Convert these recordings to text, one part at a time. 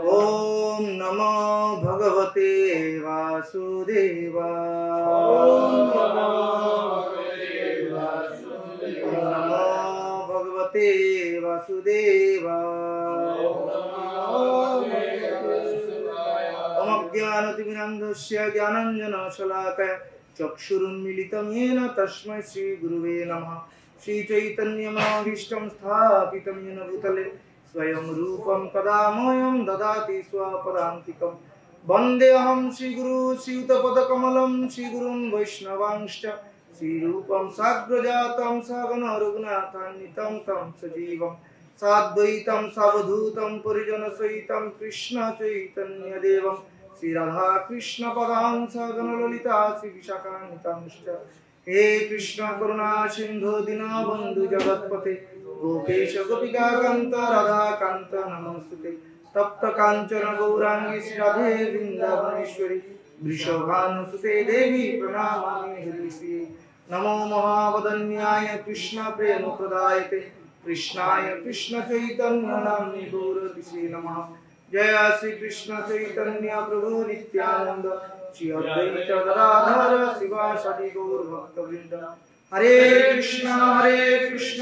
ओम नमो भगवते वासुदेवाय। ओम नमो भगवते वासुदेवाय। ओम अज्ञानतिमिरान्धस्य ज्ञानाञ्जनशलाकया चक्षुरुन्मीलितं येन तस्मै श्रीगुरुवे नमः। श्रीचैतन्यमनोभीष्टं स्थापितं येन भूतले स्वयं रूपं कदा मह्यं ददाति स्वपदान्तिकं। वन्देऽहं श्रीगुरु श्रीयुतपदकमलं श्रीगुरुं वैष्णवांश्च श्रीरूपं साग्रजातं सगण रघुनाथान्वितं तं सजीवं साद्वैतं सावधूतं परिजनसहितं कृष्ण चैतन्यदेवं श्रीराधा कृष्ण पदां सगण ललिता श्रीविशाखान्वितांश्च। हे कृष्ण करुणा सिंधु दीनबन्धु जगत्पते गोपेश गोपिका कांत राधा कांत नमोस्तुते। तप्त कांचन गौरांगी श्रीराधे वृंदावनेश्वरी वृषभानुसुते देवी प्रणमामि हरिप्रिये। नमो महावदन्याय कृष्ण प्रेम प्रदायते कृष्णाय कृष्ण चैतन्य नाम्नि गौरतिसे नमः। जय श्री कृष्ण चैतन्य प्रभु नित्यानंद श्री अद्वैत गदाधर शिवासादि गौर भक्तवृंद। हरे कृष्ण कृष्ण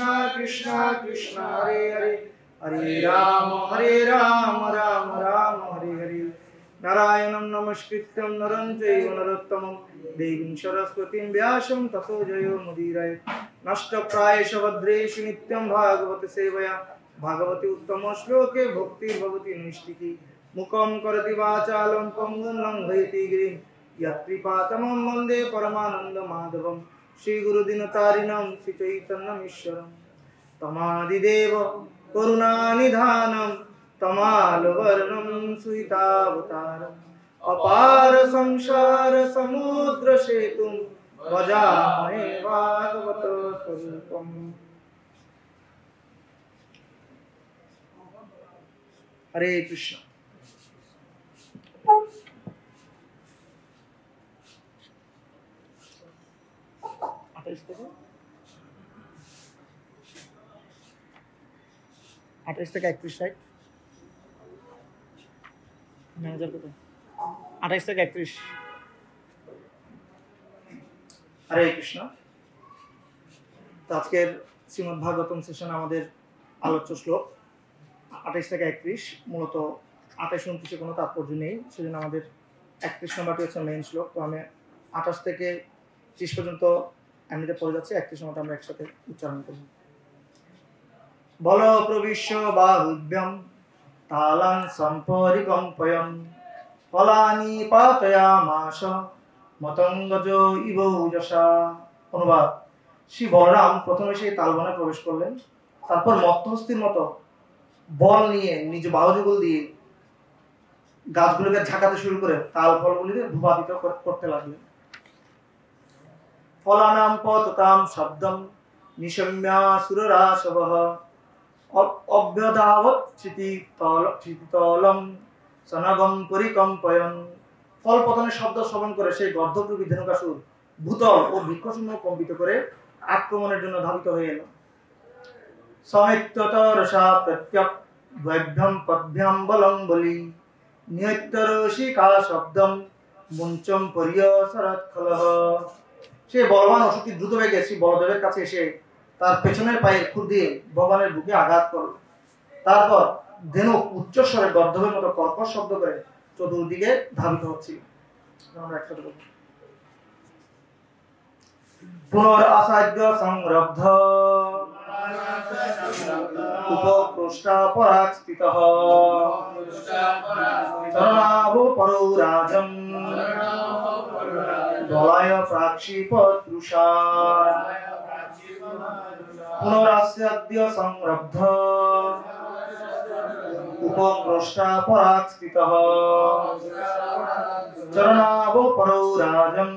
कृष्ण हरे हरे हरे राम राम राम हरे हरे। नारायणं नमस्कृत्यं नरं चैव नरोत्तमं देवीं सरस्वतीं व्यासं ततो जयो मुदीरये। नष्टप्रायेषु भद्रेषु नित्यं भागवत सेवया भागवती उत्तम श्लोके भक्तिर्भवति नैष्टिकी। मुखं करोति वाचालं पंगुं लङ्घयति गिरिं यत्कृपातमं वन्दे परमानन्दमाधवं। श्रीगुरुदिनतारिणं श्रीचैतन्यमीश्वरं तमादिदेव करुणानिधानं तमालवर्णं सुहितावतारम् अपार संसार समुद्र सेतुं भजामहे भागवत स्वरूपम्। हरे कृष्ण। আঠাশ থেকে 31 রাইট ম্যানেজার কোথায়? 28 থেকে 31। হরে কৃষ্ণ। আজকের শ্রীমদ্ ভাগবতম সেশন আমাদের আলোচ্য শ্লোক 28 থেকে 31। মূলত 28 29 কোনো তাৎপর্য নেই, সেজন্য আমাদের 31 নম্বরটি হচ্ছে মেইন শ্লোক। তো আমি 28 থেকে 30 পর্যন্ত এমনিতে পড়ে যাচ্ছি, 31 নম্বরটা আমরা একসাথে উচ্চারণ করব। বল প্রবিশ্য বাহুভ্যম তালাং সম্পরিকম্পয়ন ফলানি পাতয়ামাস মতঙ্গজ ইব ঊজসা। অনুবাদ: শ্রী বলরাম প্রথমে সেই তালবনে প্রবেশ করলেন, তারপর মত্তহস্তির মতো বল নিয়ে নিজ বাহুযুগল দিয়ে গাছগুলোকে ঝাঁকাতে শুরু করে তাল ফলগুলিকে ভূপাতিত করতে লাগলেন। ফলানাম পততাম শব্দম নিশম্যা সুররাশবহ অভ্যধাবৎ স্মৃতিতলম সনগম পরিকম্পয়ন। ফল পতনের শব্দ শ্রবণ করে সেই গর্ধপ্রভৃতি ধেনুকাসুর ভূতল ও বৃক্ষসমূহ কম্পিত করে আক্রমণের জন্য ধাবিত হয়ে এল। সমিত্যতরসা প্রত্যক বৈভ্যম পদ্ভ্যাম বলং বলি নিয়ত্যরসিকা শব্দম মুঞ্চম পরিয় শরৎখলঃ। সে বলবান অসুরটি দ্রুত বেগে শ্রী বলদেবের কাছে এসে তার পেছনের পায়ের খুর দিয়ে ভগবানের বুকে আঘাত করল। তারপর ধেনু উচ্চস্বরে গর্ধবের মতো কর্কশ শব্দ করে চতুর্দিকে ধাবিত হচ্ছিল। পুনরাসাদ্য সংরব্ধ উপপৃষ্ঠা পরাগ স্থিতঃ চরণাভ পরৌ রাজম দলায় প্রাক্ষিপতৃষা। পুনরাস্যাদ্য সংরব্ধ উপপৃষ্ঠা পরাগ স্থিতঃ চরণাভ পরৌ রাজম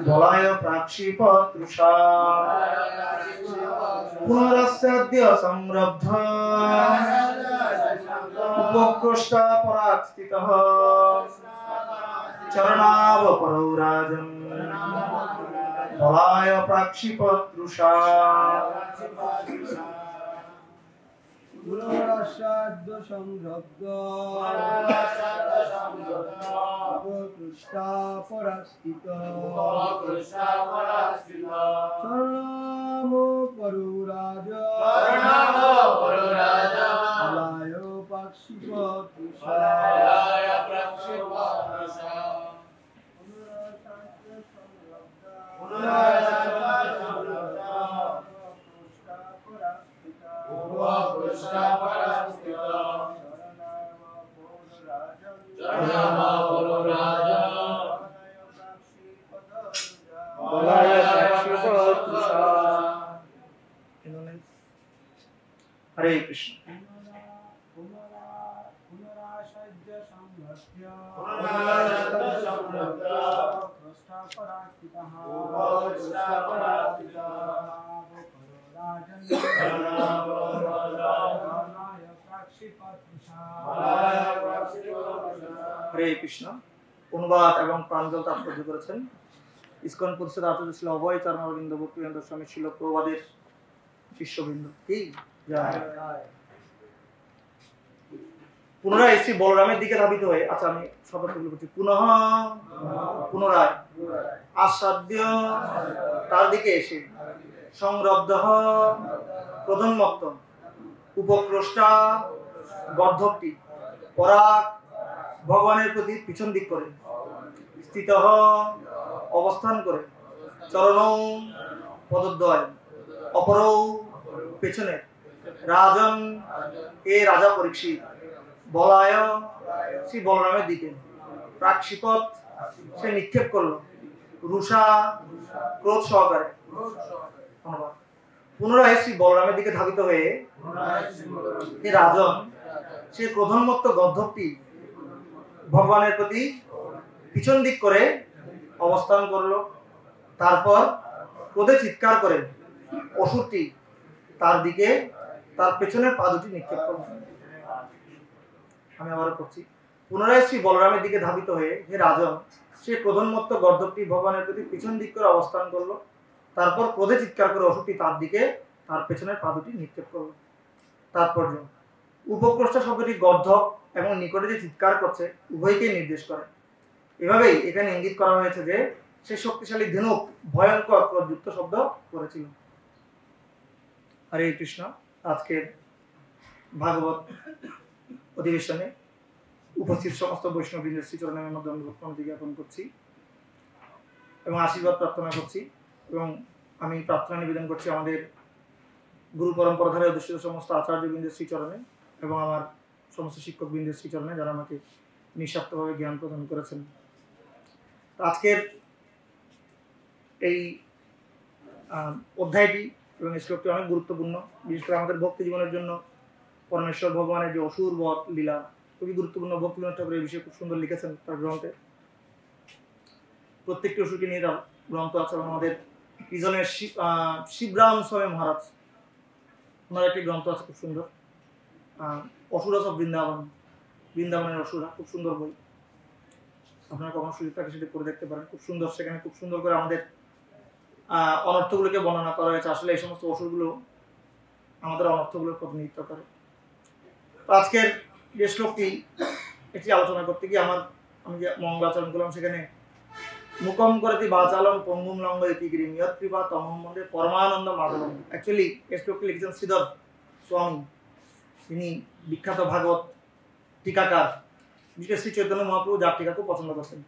দলায় প্রাক্ষিপতৃষা। পুনরাস্যাদ্য সংরব্ধ উপপৃষ্ঠা পরাগ স্থিতঃ চরণাভ পরৌ রাজম দলায় প্রাক্ষিপতৃষা। সংরব্ধ পরাস্থিত শরণাম করু রাজা আলায় পাক্ষিপ হরে কৃষ্ণ। হরে কৃষ্ণ। অনুবাদ এবং প্রাঞ্জল তাৎপর্য করেছেন ইসকন পরিষদ আচার্য ছিল অভয় চরণারবিন্দ ভক্তিবেদান্ত স্বামী ছিল প্রবাদের শিষ্যবৃন্দ। কি পুনরায় শ্রী বলরামের দিকে ধাবিত হয়ে, আচ্ছা আমি শব্দগুলো বলছি, পুনঃ পুনরায় আস্বাদ্য তার দিকে এসে, সংরব্ধ প্রধানমত্ত উপক্রষ্টা গর্ধবটি পরাগ ভগবানের প্রতি পিছন দিক করে, স্থিত অবস্থান করে, চরণ পদদ্বয় অপর পেছনে, রাজন এ রাজা পরীক্ষিত বলায় শ্রী বলরামের দিকে, প্রাক্ষিপত সে নিক্ষেপ করলো, রুষা ক্রোধ সহকারে। পুনরায় শ্রী বলরামের দিকে ধাবিত হয়ে হে রাজন সে ক্রোধোন্মত্ত গর্ধবটি ভগবানের প্রতি পিছন দিক করে অবস্থান করলো। তারপর ক্রোধে চিৎকার করে অসুরটি তার দিকে তার পেছনের পা দুটি নিক্ষেপ করল। আমি আবার করছি, পুনরায় শ্রী বলরামের দিকে ধাবিত হয়ে হে রাজন সে ক্রোধোন্মত্ত গর্ধবটি ভগবানের প্রতি পিছন দিক করে অবস্থান করলো। তারপর ক্রোধে চিৎকার করে অসুরটি তার দিকে তার পেছনের পা দুটি নিক্ষেপ করলো। তাৎপর্য, উপক্রষ্টা শব্দটি গর্ধব এবং নিকটে যে চিৎকার করছে উভয়কেই নির্দেশ করে। এভাবেই এখানে ইঙ্গিত করা হয়েছে যে সে শক্তিশালী ধনুক ভয়ঙ্কর ক্রোধযুক্ত শব্দ করেছিল। হরে কৃষ্ণ। আজকের ভাগবত অধিবেশনে উপস্থিত সমস্ত বৈষ্ণববৃন্দের শ্রীচরণের মধ্যে অনুভূতি জ্ঞাপন করছি এবং আশীর্বাদ প্রার্থনা করছি, এবং আমি প্রার্থনা নিবেদন করছি আমাদের গুরু পরম্পরা ধারে অধিষ্ঠিত সমস্ত আচার্যবৃন্দের শ্রীচরণে এবং আমার সমস্ত শিক্ষকবৃন্দের শ্রীচরণে, যারা আমাকে নিঃস্বার্থভাবে জ্ঞান প্রদান করেছেন। আজকের এই অধ্যায়টি এবং এই শ্লোকটি অনেক গুরুত্বপূর্ণ, বিশেষ করে আমাদের ভক্তি জীবনের জন্য। পরমেশ্বর ভগবানের যে অসুর বধ লীলা খুবই গুরুত্বপূর্ণ। ভক্তিবিনোদ ঠাকুর এই বিষয়ে খুব সুন্দর লিখেছেন তার গ্রন্থে। প্রত্যেকটি অসুরকে নিয়ে তার গ্রন্থ আছে, এবং আমাদের ইজনের শিবরাম স্বামী মহারাজ ওনার একটি গ্রন্থ আছে খুব সুন্দর, অসুরা সব বৃন্দাবন, বৃন্দাবনের অসুরা, খুব সুন্দর বই। আপনারা কখনো সুযোগ থাকে সেটা করে দেখতে পারেন, খুব সুন্দর। সেখানে খুব সুন্দর করে আমাদের অনর্থগুলোকে বর্ণনা করা হয়েছে। আসলে এই সমস্ত অসুরগুলো আমাদের অনর্থগুলোর প্রতিনিধিত্ব করে। আজকের যে শ্লোকটি এটি আলোচনা করতে গিয়ে আমি যে মঙ্গলাচরণ করলাম, সেখানে মুকম করতি বাচালম পঙ্গুম লঙ্গ ইতি গিরিম ইয়ৎ কৃপা তমহম মন্দির পরমানন্দ মাধবম। অ্যাকচুয়ালি এই শ্লোকটি লিখেছেন শ্রীধর স্বামী, তিনি বিখ্যাত ভাগবত টিকাকার, বিশেষ করে শ্রী চৈতন্য মহাপ্রভু যার টিকা খুব পছন্দ করতেন।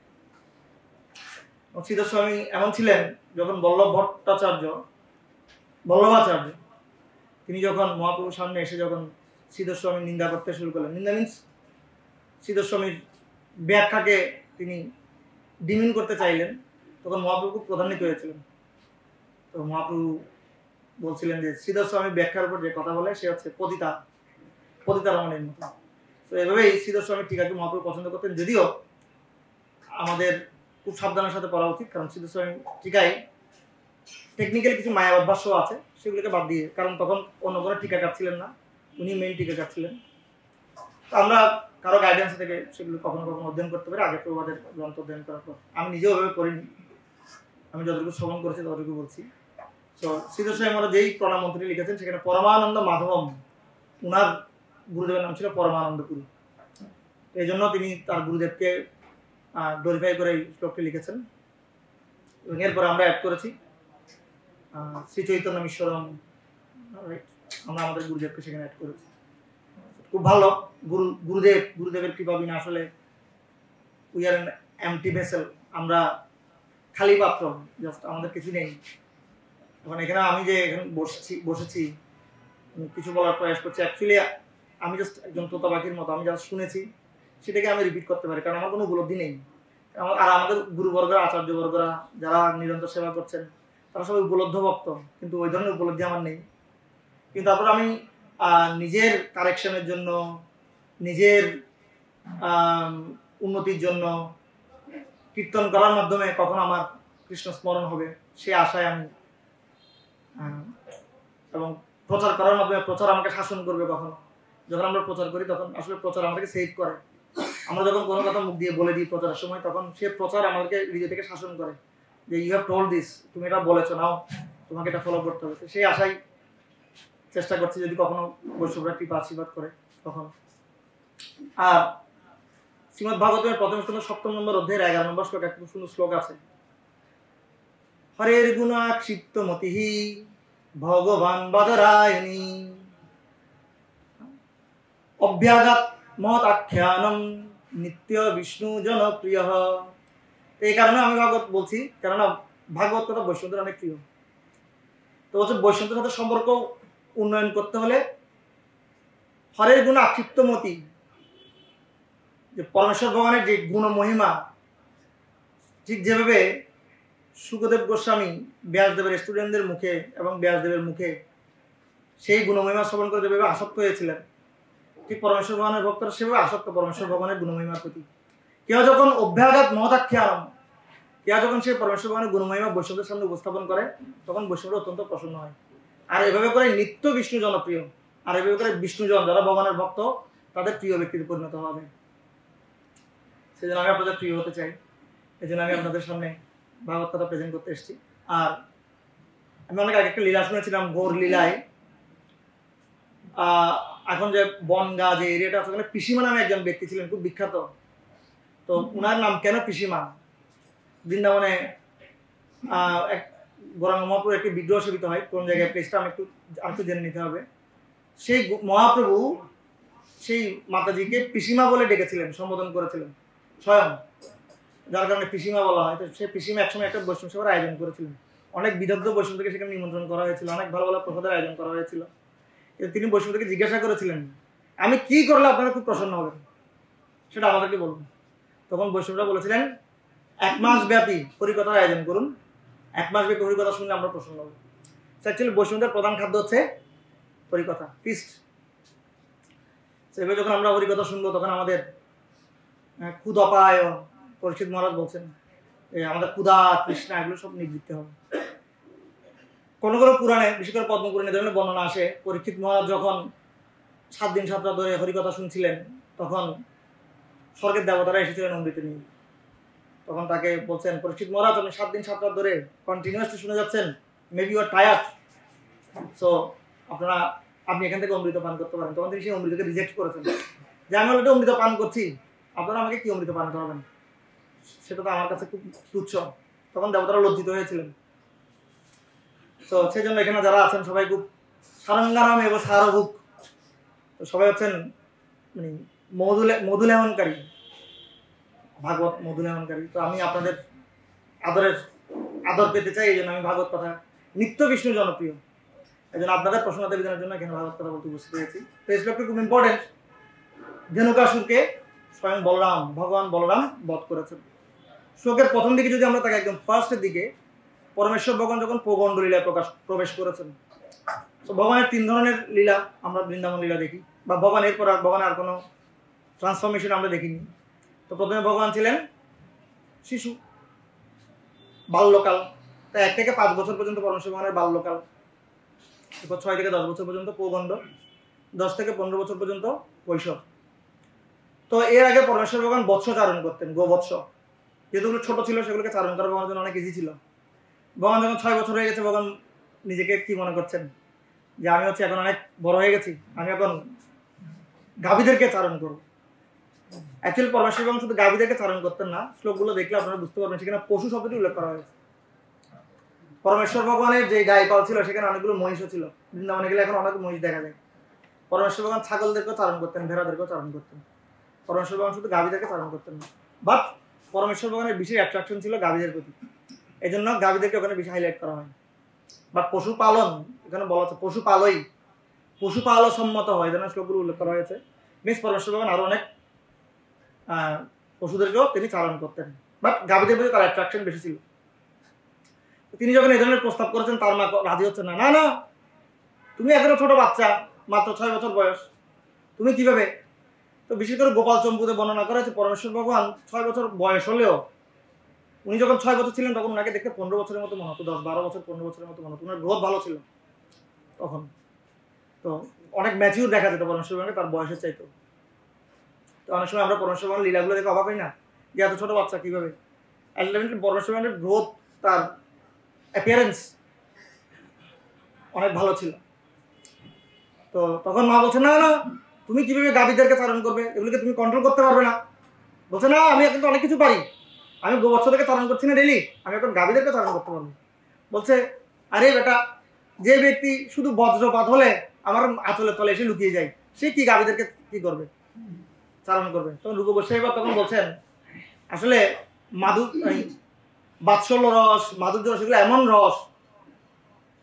শ্রীধর স্বামী এমন ছিলেন, যখন বল্লভাচার্য তিনি যখন মহাপ্রভুর সামনে এসে যখন শ্রীধর স্বামীর নিন্দা করতে শুরু করলেন, নিন্দা মিন্স শ্রীধর স্বামীর ব্যাখ্যাকে তিনি ডিমিন করতে চাইলেন, তখন মহাপ্রভু খুব প্রধান্বিত হয়েছিলেন। তো মহাপ্রভু বলছিলেন যে শ্রীধর স্বামীর ব্যাখ্যার উপর যে কথা বলে সে হচ্ছে পতিতা রমণের মতো। তো এভাবেই শ্রীধর স্বামীর টিকাকে মহাপ্রভু পছন্দ করতেন, যদিও আমাদের খুব সাবধানের সাথে পড়া উচিত, কারণ শ্রীধর স্বামীর টিকায় টেকনিক্যাল কিছু মায়াবাদ ভাষ্য আছে, সেগুলোকে বাদ দিয়ে, কারণ তখন অন্য কোনো টিকাকার ছিলেন না, উনি মেইন টিকাকার ছিলেন। তো আমরা কারো গাইডেন্স থেকে সেগুলো কখনো কখনো অধ্যয়ন করতে পারি আগে প্রবাদের গ্রন্থ অধ্যয়ন করার পর। আমি নিজেও ওভাবে করিনি, আমি যতটুকু শ্রবণ করেছি ততটুকু বলছি। তো শ্রীধর স্বামী যেই প্রণাম মন্ত্রী লিখেছেন, সেখানে পরমানন্দ মাধবম, উনার গুরুদেবের নাম ছিল পরমানন্দ পুরী। এই জন্য তিনি তার গুরুদেবকে গ্লোরিফাই করে এই শ্লোকটি লিখেছেন। এবং এরপরে আমরা অ্যাড করেছি শ্রী চৈতন্য ঈশ্বরম, আমরা আমাদের গুরুদেবকে সেখানে অ্যাড করেছি। খুব ভালো। গুরুদেবের কৃপা বিনা আসলে উই আর এমটি ভেসেল, আমরা খালি পাত্র, জাস্ট আমাদের কিছু নেই। এখন এখানে আমি যে এখানে বসেছি কিছু বলার প্রয়াস করছি, অ্যাকচুয়ালি আমি জাস্ট একজন তোতা পাখির মতো, আমি জাস্ট শুনেছি সেটাকে আমি রিপিট করতে পারি, কারণ আমার কোনো উপলব্ধি নেই। আর আমাদের গুরুবর্গরা, আচার্যবর্গরা যারা নিরন্তর সেবা করছেন তারা সবাই উপলব্ধ ভক্ত, কিন্তু ওই ধরনের উপলব্ধি আমার নেই। কিন্তু তারপর আমি নিজের কারেকশনের জন্য, নিজের উন্নতির জন্য কীর্তন করার মাধ্যমে কখন আমার কৃষ্ণ স্মরণ হবে সে আশায় আমি, এবং প্রচার করার মাধ্যমে প্রচার আমাকে শাসন করবে। কখনো যখন আমরা প্রচার করি তখন আসলে প্রচার আমাদেরকে সেভ করে। আমরা যখন কোনো কথা মুখ দিয়ে বলে দিই প্রচারের সময়, তখন সে প্রচার আমাদেরকে হৃদয় থেকে শাসন করে যে ইউ হ্যাভ টোল্ড দিস, তুমি এটা বলেছো, নাও তোমাকে এটা ফলো করতে হবে। সেই আশাই চেষ্টা করছি, যদি কখনো বৈষ্ণবরা কৃপা আশীর্বাদ করে তখন। আর শ্রীমদ ভাগবতের প্রথম স্কন্ধ 7 নম্বর অধ্যায়ের 11 নম্বর শ্লোক একটা সুন্দর শ্লোক আছে। হরের গুণাক্ষিপ্ত মতিহি ভগবান বাদরায়ণী অভ্যাগাত মহৎ আখ্যানম নিত্য বিষ্ণু জনপ্রিয়। এই কারণে আমি ভাগবত বলছি, কেননা ভাগবত কথা বৈষ্ণবদের অনেক প্রিয়। তো হচ্ছে বৈষ্ণবদের সাথে সম্পর্ক উন্নয়ন করতে হলে হরের গুণ আক্ষিপ্ত মতি, যে পরমেশ্বর ভগবানের যে গুণ মহিমা, ঠিক যেভাবে সুখদেব গোস্বামী ব্যাসদেবের স্টুডেন্টদের মুখে এবং ব্যাসদেবের মুখে সেই গুণমহিমা শ্রবণ করে যেভাবে আসক্ত হয়েছিলেন, ঠিক পরমেশ্বর ভগবানের ভক্তরা সেভাবে আসক্ত পরমেশ্বর ভগবানের গুণমহিমার প্রতি। কেউ যখন অভ্যাঘাত মহদাখ্যান, কেউ যখন সেই পরমেশ্বর ভগবানের গুণমহিমা বৈষ্ণবদের সামনে উপস্থাপন করে, তখন বৈষ্ণবরা অত্যন্ত প্রসন্ন হয়। আর এভাবে করে নিত্য বিষ্ণু জনপ্রিয়, আর এভাবে করে বিষ্ণুজন যারা ভগবানের ভক্ত তাদের প্রিয় ব্যক্তিতে পরিণত হবে। সেই জন্য আমি আপনাদের প্রিয় হতে চাই, এই জন্য আমি আপনাদের সামনে ভাগবত কথা প্রেজেন্ট করতে এসেছি। আর আমি অনেক আগে একটা লীলা শুনেছিলাম, গৌর লীলায় এখন যে বনগা যে এরিয়াটা আছে, ওখানে পিসিমা নামে একজন ব্যক্তি ছিলেন, খুব বিখ্যাত। তো উনার নাম কেন পিসিমা? বৃন্দাবনে এক গৌরাঙ্গ মহাপ্রভু একটি বিগ্রহ সেবিত হয়, কোন জায়গায় প্লেসটা আমি একটু জেনে নিতে হবে। সেই মহাপ্রভু সেই মাতাজিকে পিসিমা বলে ডেকেছিলেন, সম্বোধন করেছিলেন স্বয়ং, যার কারণে পিসিমা বলা হয়। তো সেই পিসিমা একসময় একটা বৈষ্ণব সেবার আয়োজন করেছিলেন, অনেক বিদগ্ধ বৈষ্ণবকে সেখানে নিমন্ত্রণ করা হয়েছিল, অনেক ভালো ভালো প্রসাদের আয়োজন করা হয়েছিল। তিনি বৈষ্ণবকে জিজ্ঞাসা করেছিলেন, আমি কি করলে আপনারা খুব প্রসন্ন হবেন, সেটা আমাদেরকে বলুন। তখন বৈষ্ণবরা বলেছিলেন, 1 মাস ব্যাপী হরিকথার আয়োজন করুন, 1 মাস ব্যাপী হরিকথা শুনলে আমরা প্রসন্ন হব। অ্যাকচুয়ালি বৈষ্ণবদের প্রধান খাদ্য হচ্ছে হরিকথা, ফিস্ট। সেভাবে যখন আমরা হরিকথা শুনবো তখন আমাদের ক্ষুদাপায়, পরীক্ষিত মহারাজ বলছেন আমাদের ক্ষুধা তৃষ্ণা এগুলো সব নিবৃত্ত হবে। কোনো কোনো পুরাণে, বিশেষ করে পদ্মপুরাণে ধরনের বর্ণনা আসে, পরীক্ষিত মহারাজ যখন 7 দিন 7 রাত ধরে হরিকথা শুনছিলেন, তখন স্বর্গের দেবতারা এসেছিলেন অমৃত নিয়ে। তখন তাকে বলছেন, পরীক্ষিত মহারাজ আপনি 7 দিন 7 রাত ধরে কন্টিনিউয়াসলি শুনে যাচ্ছেন, maybe you are tired, so আপনি এখান থেকে অমৃত পান করতে পারেন। তখন তিনি সেই অমৃতকে রিজেক্ট করেছেন, যে আমি অলরেডি অমৃত পান করছি, আপনারা আমাকে কি অমৃত পান করাবেন, সেটা তো আমার কাছে খুব তুচ্ছ। তখন দেবতারা লজ্জিত হয়েছিলেন। তো সেই জন্য এখানে যারা আছেন সবাই খুব সারঙ্গারাম এবং সারভুক, তো সবাই হচ্ছেন মানে মধুলেহনকারী, ভাগবত মধুলেহনকারী। তো আমি আপনাদের আদর পেতে চাই, এই জন্য আমি ভাগবত কথা নিত্য বিষ্ণু জনপ্রিয়, এই জন্য আপনাদের প্রশ্নতা বিধানের জন্য এখানে ভাগবত কথা বলতে উপস্থিত হয়েছি। তো এই শ্লোকটি খুব ইম্পর্টেন্ট। ধেনুকাসুরকে স্বয়ং ভগবান বলরাম বধ করেছেন। শ্লোকের প্রথম দিকে যদি আমরা তাকে একদম ফার্স্টের দিকে, পরমেশ্বর ভগবান যখন প্রগণ্ড লীলায় প্রবেশ করেছেন। তো ভগবানের 3 ধরনের লীলা আমরা বৃন্দাবন লীলা দেখি, বা ভগবান এরপর ভগবান আর কোনো ট্রান্সফরমেশন আমরা দেখিনি। তো প্রথমে ভগবান ছিলেন শিশু, বাল্যকাল, তাই 1 থেকে 5 বছর পর্যন্ত পরমেশ্বর ভগবানের বাল্যকাল, এরপর 6 থেকে 10 বছর পর্যন্ত প্রগণ্ড, 10 থেকে 15 বছর পর্যন্ত কৈশোর। তো এর আগে পরমেশ্বর ভগবান বৎস চারণ করতেন, গোবৎস, যেগুলো ছোট ছিল সেগুলোকে চারণ করা ভগবানের জন্য অনেক ইজি ছিল। ভগবান যখন 6 বছর হয়ে গেছে, ভগবান নিজেকে কি মনে করছেন, যে আমি হচ্ছে এখন অনেক বড় হয়ে গেছি, আমি এখন গাভীদেরকে চারণ করো। অ্যাকচুয়ালি পরমেশ্বর ভগবান শুধু গাভীদেরকে চারণ করতেন না, শ্লোকগুলো দেখলে আপনারা বুঝতে পারবেন সেখানে পশু শব্দটি উল্লেখ করা হয়েছে। পরমেশ্বর ভগবানের যে গাইপাল ছিল সেখানে অনেকগুলো মহিষও ছিল, বৃন্দাবনে গেলে এখন অনেক মহিষ দেখা যায়। পরমেশ্বর ভগবান ছাগলদেরকেও চারণ করতেন, ভেড়াদেরকেও চারণ করতেন। পরমেশ্বর ভগবান শুধু গাভীদেরকে চারণ করতেন না, বাট পরমেশ্বর ভগবানের বিশেষ অ্যাট্রাকশন ছিল গাভীদের প্রতি, এই জন্য গাভীদেরকে ওখানে বেশি হাইলাইট করা হয়। বাট পশুপালন এখানে বলা হচ্ছে পশুপাল সম্মত হয়, এই জন্য শ্লোকগুলো উল্লেখ করা হয়েছে। মিস পরমেশ্বর ভগবান আরো অনেক পশুদেরকেও তিনি চারণ করতেন, বাট গাভীদের প্রতি তার অ্যাট্রাকশন বেশি ছিল। তিনি যখন এই ধরনের প্রস্তাব করেছেন তার মা রাজি হচ্ছে না, না না তুমি এখনো ছোট বাচ্চা, মাত্র 6 বছর বয়স, তুমি কিভাবে? তো বিশেষ করে গোপাল চম্পুতে বর্ণনা করা হয়েছে পরমেশ্বর ভগবান 6 বছর বয়স হলেও উনি যখন 6 বছর ছিলেন তখন ওনাকে দেখতে 15 বছরের মতো মনে হতো, 10-12 বছর 15 বছরের মতো মনে হতো। ওনার গ্রোথ ভালো ছিল তখন, তো অনেক ম্যাচিউর দেখা যেত পরমেশ্বর ভগবানকে তার বয়সের চাইতো। তো অনেক সময় আমরা পরমেশ্বর ভগবান লীলাগুলো দেখে অবাক হই না যে এত ছোট বাচ্চা কিভাবে। আলটিমেটলি পরমেশ্বর ভগবানের গ্রোথ, তার অ্যাপিয়ারেন্স অনেক ভালো ছিল। তো তখন মা বলছে না না তুমি কিভাবে গাভীদেরকে চারণ করবে, এগুলোকে তুমি কন্ট্রোল করতে পারবে না। বলছে না আমি কিন্তু অনেক কিছু পারি, আমি গোবৎসদেরকে চারণ করছি না ডেইলি, আমি এখন গাভীদেরকে চারণ করতে পারবো। বলছে আরে বেটা, যে ব্যক্তি শুধু বজ্রপাত হলে আমার আঁচলের তলে এসে লুকিয়ে যায়, সে কি গাভীদেরকে কি করবে, চারণ করবে? তখন রূপ গোস্বামী তখন বলছেন আসলে বাৎসল্য রস, মাধুর্য রস, এগুলো এমন রস,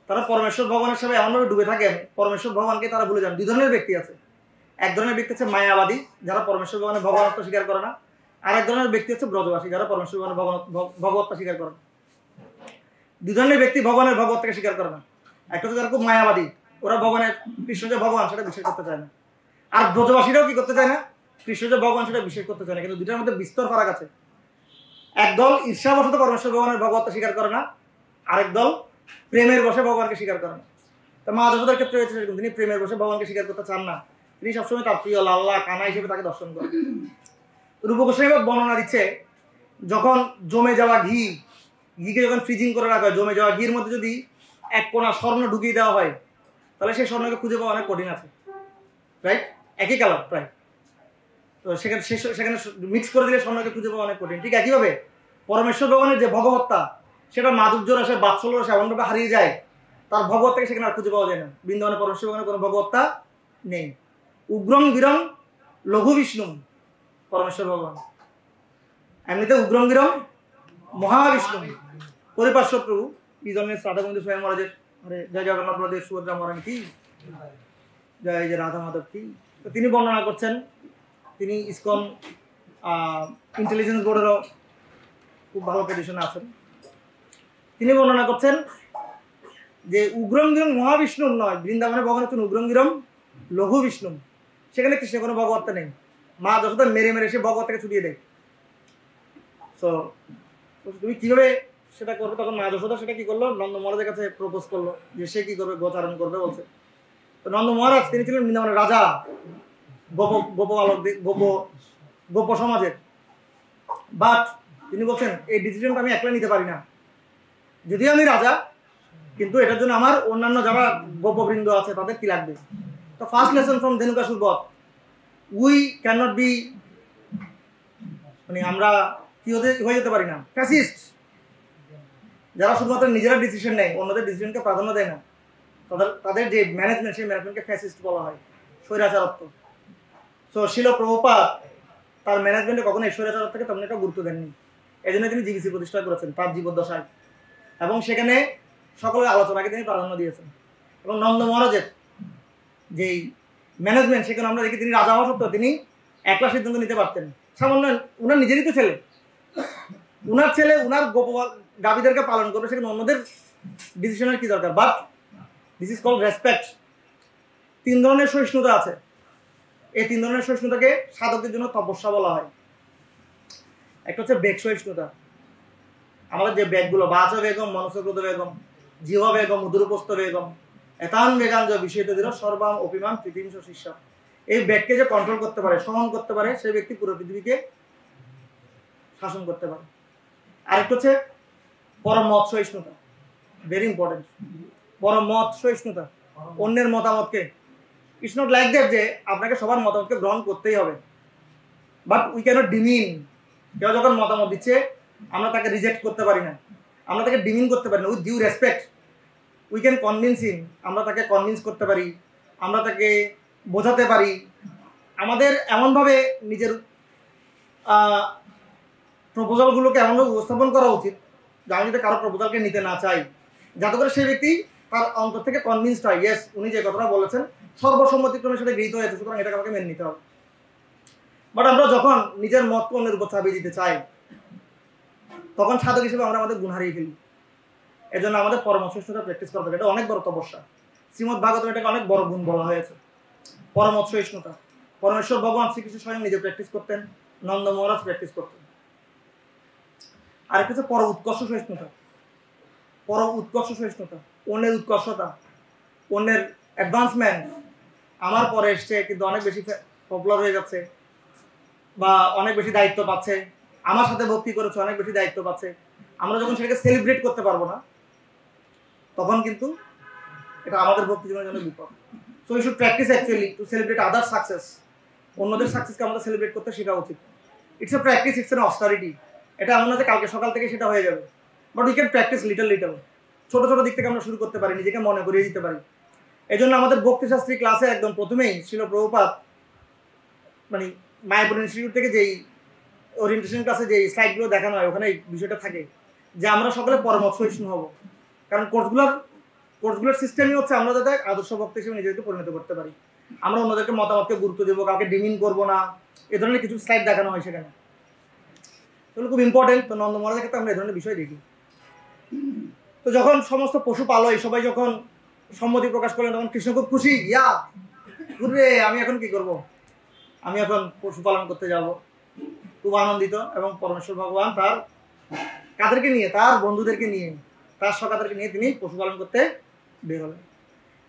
তারা পরমেশ্বর ভগবানের সাথে এমনভাবে ডুবে থাকেন, পরমেশ্বর ভগবানকে তারা ভুলে যান। 2 ধরনের ব্যক্তি আছে, এক ধরনের ব্যক্তি হচ্ছে মায়াবাদী, যারা পরমেশ্বর ভগবানের ভগবত্তা স্বীকার করে না, আর এক ধরনের ব্যক্তি হচ্ছে ব্রজবাসী, যারা পরমেশ্বর ভগবানের ভগবত্তা স্বীকার করে না। 2 ধরনের ব্যক্তি ভগবানের ভগবত্তাকে স্বীকার করে না। একটা হচ্ছে যারা খুব মায়াবাদী, ওরা ভগবানের কৃষ্ণ যে ভগবান সেটা বিশ্বাস করতে চায় না, আর ব্রজবাসীরাও কি করতে চায় না, কৃষ্ণ যে ভগবান সেটা বিশ্বাস করতে চায় না। কিন্তু দুটার মধ্যে বিস্তর ফারাক আছে। একদল ঈর্ষাবশত পরমেশ্বর ভগবানের ভগবত্তা স্বীকার করে না, আরেক দল প্রেমের বসে ভগবানকে স্বীকার করে না। তো মা যশোদার ক্ষেত্রে হয়েছে সেরকম, তিনি প্রেমের বসে ভগবানকে স্বীকার করতে চান না, তিনি সবসময় তার প্রিয় লাল্লা কানা হিসেবে তাকে দর্শন করেন। রূপ গোস্বামী বর্ণনা দিচ্ছে যখন জমে যাওয়া ঘিকে যখন ফ্রিজিং করে রাখা হয়, জমে যাওয়া ঘির মধ্যে যদি এক কোণা স্বর্ণ ঢুকিয়ে দেওয়া হয় তাহলে সেই স্বর্ণকে খুঁজে পাওয়া অনেক কঠিন আছে, রাইট? একই কালার প্রায়, তো সেখানে মিক্স করে দিলে স্বর্ণকে খুঁজে পাওয়া অনেক কঠিন। ঠিক একইভাবে পরমেশ্বর ভগবানের যে ভগবত্তা সেটা মাধুর্য রসে, বাৎসল্য রসে এমনভাবে হারিয়ে যায়, তার ভগবত্তাকে সেখানে আর খুঁজে পাওয়া যায় না। বৃন্দাবনে পরমেশ্বর ভগবানের কোনো ভগবত্তা নেই। উগ্রং গিরং লঘু বিষ্ণু পরমেশ্বর ভগবান, এমনিতে উগ্রং গিরং মহাবিষ্ণু। পরিপার্শ্ব প্রভু কি জন্মের রাধাকুন্দ স্বয়ং মহারাজের জয় জগন্নাথ বলদেব সুভদ্রা মহারানী কি জয়, যে রাধা মাধব কি। তো তিনি বর্ণনা করছেন, তিনি ইসকন ইন্টেলিজেন্স বোর্ডেরও খুব ভালো পজিশনে আছেন। তিনি বর্ণনা করছেন যে উগ্রং গিরং মহাবিষ্ণু নয়, বৃন্দাবনে ভগবান হচ্ছেন উগ্রং গিরং লঘু বিষ্ণু, সেখানে কৃষ্ণের কোনো ভগবত্তা নেই। মা যশোদা মেরে মেরে সে ভগবত্তাকে ছুটিয়ে দেয়। সো তুমি কিভাবে সেটা করবে? তখন মা যশোদা সেটা কি করলো, নন্দ মহারাজের কাছে প্রপোজ করলো যে সে কি করবে, গোচারণ করবে বলছে। তো নন্দ মহারাজ তিনি ছিলেন বৃন্দাবনের রাজা, গোপ সমাজের, বাট তিনি বলছেন এই ডিসিশনটা আমি একলা নিতে পারি না, যদিও আমি রাজা কিন্তু এটার জন্য আমার অন্যান্য যারা গোপবৃন্দ আছে তাদের কি লাগবে। তো ফার্স্ট লেসন ফ্রম ধেনুকাসুর বধ, উই ক্যান নট বি, মানে আমরা কি হয়ে যেতে পারি না ফ্যাসিস্ট, যারা শুধুমাত্র নিজেরা ডিসিশন নেয়, অন্যদের ডিসিশনকে প্রাধান্য দেয় না, তাদের যে ম্যানেজমেন্ট সেই ম্যানেজমেন্টকে ফ্যাসিস্ট বলা হয়, স্বৈরাচারত্ব। সো শিল প্রভুপাদ তার ম্যানেজমেন্টে কখনো স্বৈরাচারত্বকে তেমন একটা গুরুত্ব দেননি, এই জন্য তিনি জিবিসি প্রতিষ্ঠা করেছেন তার জীবদ্দশায়, এবং সেখানে সকলের আলোচনাকে তিনি প্রাধান্য দিয়েছেন। এবং নন্দ মহারাজের যেই ম্যানেজমেন্ট সেখানে আমরা দেখি তিনি রাজা হওয়া সত্ত্বেও তিনি একলা সিদ্ধান্ত নিতে পারতেন। সামান্য উনার নিজেরই তো ছেলে, উনার গাভীদেরকে পালন করবে, সেখানে অন্যদের ডিসিশনের কি দরকার? But this is called respect. 3 ধরনের সহিষ্ণুতা আছে, এই 3 ধরনের সহিষ্ণুতাকে সাধকদের জন্য তপস্যা বলা হয়। একটা হচ্ছে বেগ সহিষ্ণুতা, আমাদের যে বেগগুলো বাচ বেগম, মনসক্রুত বেগম, জীব বেগম, উদুরুপস্থ বেগম, এতান বেগান যে বিষয়তে দিল সর্বাম অভিমান পৃথিবী শিষ্য, এই বেগকে যে কন্ট্রোল করতে পারে, সহন করতে পারে, সেই ব্যক্তি পুরো পৃথিবীকে শাসন করতে পারে। আরেকটা হচ্ছে পরম মত সহিষ্ণুতা, ভেরি ইম্পর্টেন্ট। পরম মত সহিষ্ণুতা, অন্যের মতামতকে ইটস নট লাইক দ্যাট যে আপনাকে সবার মতামতকে গ্রহণ করতেই হবে, বাট উই ক্যানট ডিমিন। কেউ যখন মতামত দিচ্ছে আমরা তাকে রিজেক্ট করতে পারি না, আমরা তাকে ডিমিন করতে পারি না। With due respect we can convince him, আমরা তাকে কনভিন্স করতে পারি, আমরা তাকে বোঝাতে পারি। আমাদের এমনভাবে নিজের প্রপোজালগুলোকে এমনভাবে উপস্থাপন করা উচিত যে আমি যদি কারো প্রপোজালকে নিতে না চাই, যাতে করে সেই ব্যক্তি তার অন্তর থেকে কনভিন্সড হয়, ইয়েস উনি যে কথাটা বলেছেন সর্বসম্মতিক্রমের সাথে গৃহীত হয়েছে, সুতরাং এটাকে আমাকে মেনে নিতে হবে। বাট আমরা যখন নিজের মতকে অন্যের উপর চাপিয়ে দিতে চাই, তখন সাধক হিসেবে আমরা আমাদের গুণ হারিয়ে ফেলি। এজন্য আমাদের পরমশ্রেষ্ঠতা প্র্যাকটিস করতে হবে, এটা অনেক বড় তপস্যা। শ্রীমদ ভাগবতম এটাকে অনেক বড় গুণ বলা হয়েছে, পরমশ্রেষ্ঠতা। পরমেশ্বর ভগবান শ্রীকৃষ্ণ স্বয়ং নিজে প্র্যাকটিস করতেন, নন্দ মহারাজ প্র্যাকটিস করতেন। আরেকটা হচ্ছে পর উৎকর্ষ সহিষ্ণুতা। পর উৎকর্ষ সহিষ্ণুতা, অন্যের উৎকর্ষতা, অন্যের অ্যাডভান্সমেন্ট। আমার পরে এসছে কিন্তু অনেক বেশি পপুলার হয়ে যাচ্ছে, বা অনেক বেশি দায়িত্ব পাচ্ছে, আমার সাথে ভক্তি করেছে অনেক বেশি দায়িত্ব পাচ্ছে, আমরা যখন সেটাকে সেলিব্রেট করতে পারবো না, তখন কিন্তু এটা আমাদের ভক্তি জীবনের জন্য বিপদ। So we should practise actually to celebrate other success. অন্যদের সাকসেসকে আমাদের সেলিব্রেট করতে শেখা উচিত। It's a practice, it's an austerity. এটা এমন না যে কালকে সকাল থেকে সেটা হয়ে যাবে, but we can practise little little. ছোট ছোট দিক থেকে আমরা শুরু করতে পারি, নিজেকে মনে করিয়ে দিতে পারি। এই জন্য আমাদের ভক্তিশাস্ত্রী ক্লাসে একদম প্রথমেই শিল প্রভুপাদ মানে মায়াপুর ইনস্টিটিউট থেকে যেই ওরিয়েন্টেশন ক্লাসে যেই স্লাইডগুলো দেখানো হয় ওখানে এই বিষয়টা থাকে যে আমরা সকলে পরমত সহিষ্ণু হব। কারণ কোর্সগুলোর সিস্টেমই হচ্ছে আমরা যাতে আদর্শ ভক্ত হিসেবে নিজেদেরকে পরিণত করতে পারি। আমরা অন্যদেরকে মতামতকে গুরুত্ব দেবো, কাউকে ডিমিন করবো না, এ ধরনের কিছু স্লাইড দেখানো হয় সেখানে। এগুলো খুব ইম্পর্টেন্ট। তো নন্দ মহারাজের ক্ষেত্রে আমরা এই ধরনের বিষয় দেখি। তো যখন সমস্ত পশু পালয় সবাই যখন সম্মতি প্রকাশ করলেন, তখন কৃষ্ণ খুব খুশি। ইয়া ঘুরবে, আমি এখন কি করব, আমি এখন পশুপালন করতে যাব। খুব আনন্দিত। এবং পরমেশ্বর ভগবান তার কাদেরকে নিয়ে, তার বন্ধুদেরকে নিয়ে, তার সখাদেরকে নিয়ে তিনি পশুপালন করতে বের হলেন।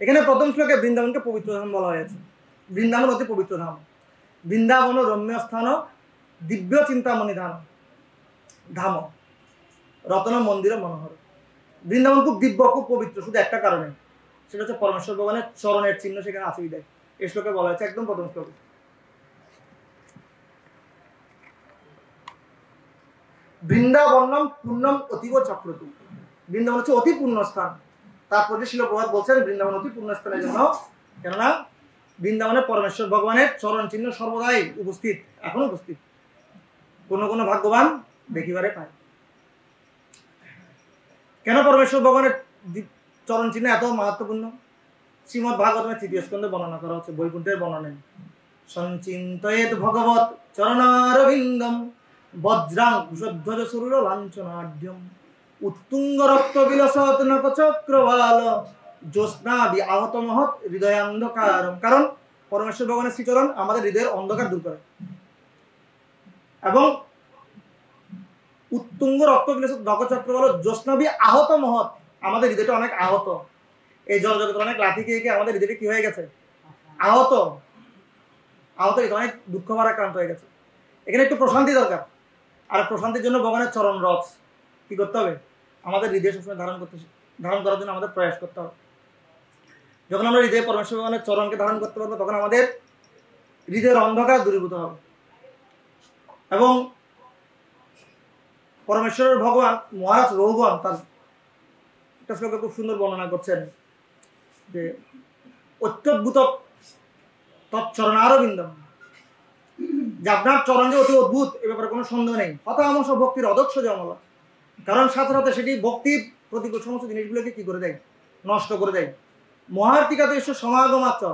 এখানে প্রথম শ্লোকে বৃন্দাবনকে পবিত্র ধাম বলা হয়েছে। বৃন্দাবন অতি পবিত্র ধাম। বৃন্দাবন রম্য স্থান দিব্য চিন্তামণি ধাম ধাম রতন মন্দির মনোহর। বৃন্দাবন খুব দিব্য, খুব পবিত্র, শুধু একটা কারণে, সেটা হচ্ছে পরমেশ্বর ভগবানের চরণের চিহ্ন সেখানে আছে বিদায়। এই শ্লোকে বলা হয়েছে একদম প্রথম শ্লোকে। বৃন্দাবনম পূর্ণম অতীব চক্রতু। বৃন্দাবন হচ্ছে অতি পূর্ণ স্থান। তারপরে শিল প্রভাত বলছেন বৃন্দাবন অতি পূর্ণ স্থানের জন্য, কেননা বৃন্দাবনে পরমেশ্বর ভগবানের চরণ চিহ্ন সর্বদাই উপস্থিত, এখন উপস্থিত। কোন কোন ভাগ্যবান দেখিবারে পায়। কেন পরমেশ্বর ভগবানের চরণ চিহ্ন এত মাহাত্মপূর্ণ? শ্রীমদ ভাগবতের তৃতীয় স্কন্ধে বর্ণনা করা হচ্ছে, বৈকুণ্ঠের বর্ণনা। সঞ্চিন্তয়েত ভগবত চরণারবিন্দম বজ্রাং কুশধ্বজ সুরুর লাঞ্ছনাঢ্যম উত্তুঙ্গ রক্ত বিলসৎ নকচক্রবাল জ্যোৎস্নাদি আহত মহৎ হৃদয়ান্ধকারম। কারণ পরমেশ্বর ভগবানের শ্রীচরণ আমাদের হৃদয়ের অন্ধকার দূর করে। এবং উত্তুঙ্গ রক্ত বিলসৎ নকচক্রবাল জ্যোৎস্নাদি আহত মহৎ, আমাদের হৃদয়টা অনেক আহত। এই জড়জগতের অনেক লাঠি খেয়ে আমাদের হৃদয়টা কি হয়ে গেছে? আহত। আহত, অনেক দুঃখ ভারাক্রান্ত হয়ে গেছে। এখানে একটু প্রশান্তি দরকার। আর প্রশান্তির জন্য ভগবানের চরণ রথ কি করতে হবে? আমাদের হৃদয় সবসময় ধারণ করার জন্য আমাদের প্রয়াস করতে হবে। যখন আমরা হৃদয়ে পরমেশ্বর ভগবানের চরণকে ধারণ করতে পারবো, তখন আমাদের হৃদয়ের অন্ধকার দূরীভূত হবে। এবং পরমেশ্বর ভগবান মহারাজ রঘুগণ তার একটা শ্লোকে খুব সুন্দর বর্ণনা করছেন যে অত্যদ্ভুত তৎচরণারবিন্দম, যে আপনার চরণ যে অতি অদ্ভুত, এ ব্যাপারে কোনো সন্দেহ নেই। হতামশ ভক্তির অদক্ষ জমলা। কারণ সাথে সাথে সেটি ভক্তির প্রতিকূল সমস্ত জিনিসগুলোকে কি করে দেয়? নষ্ট করে দেয়। মহার্তিকাতে ঈশ্বর সমাগমাত্র,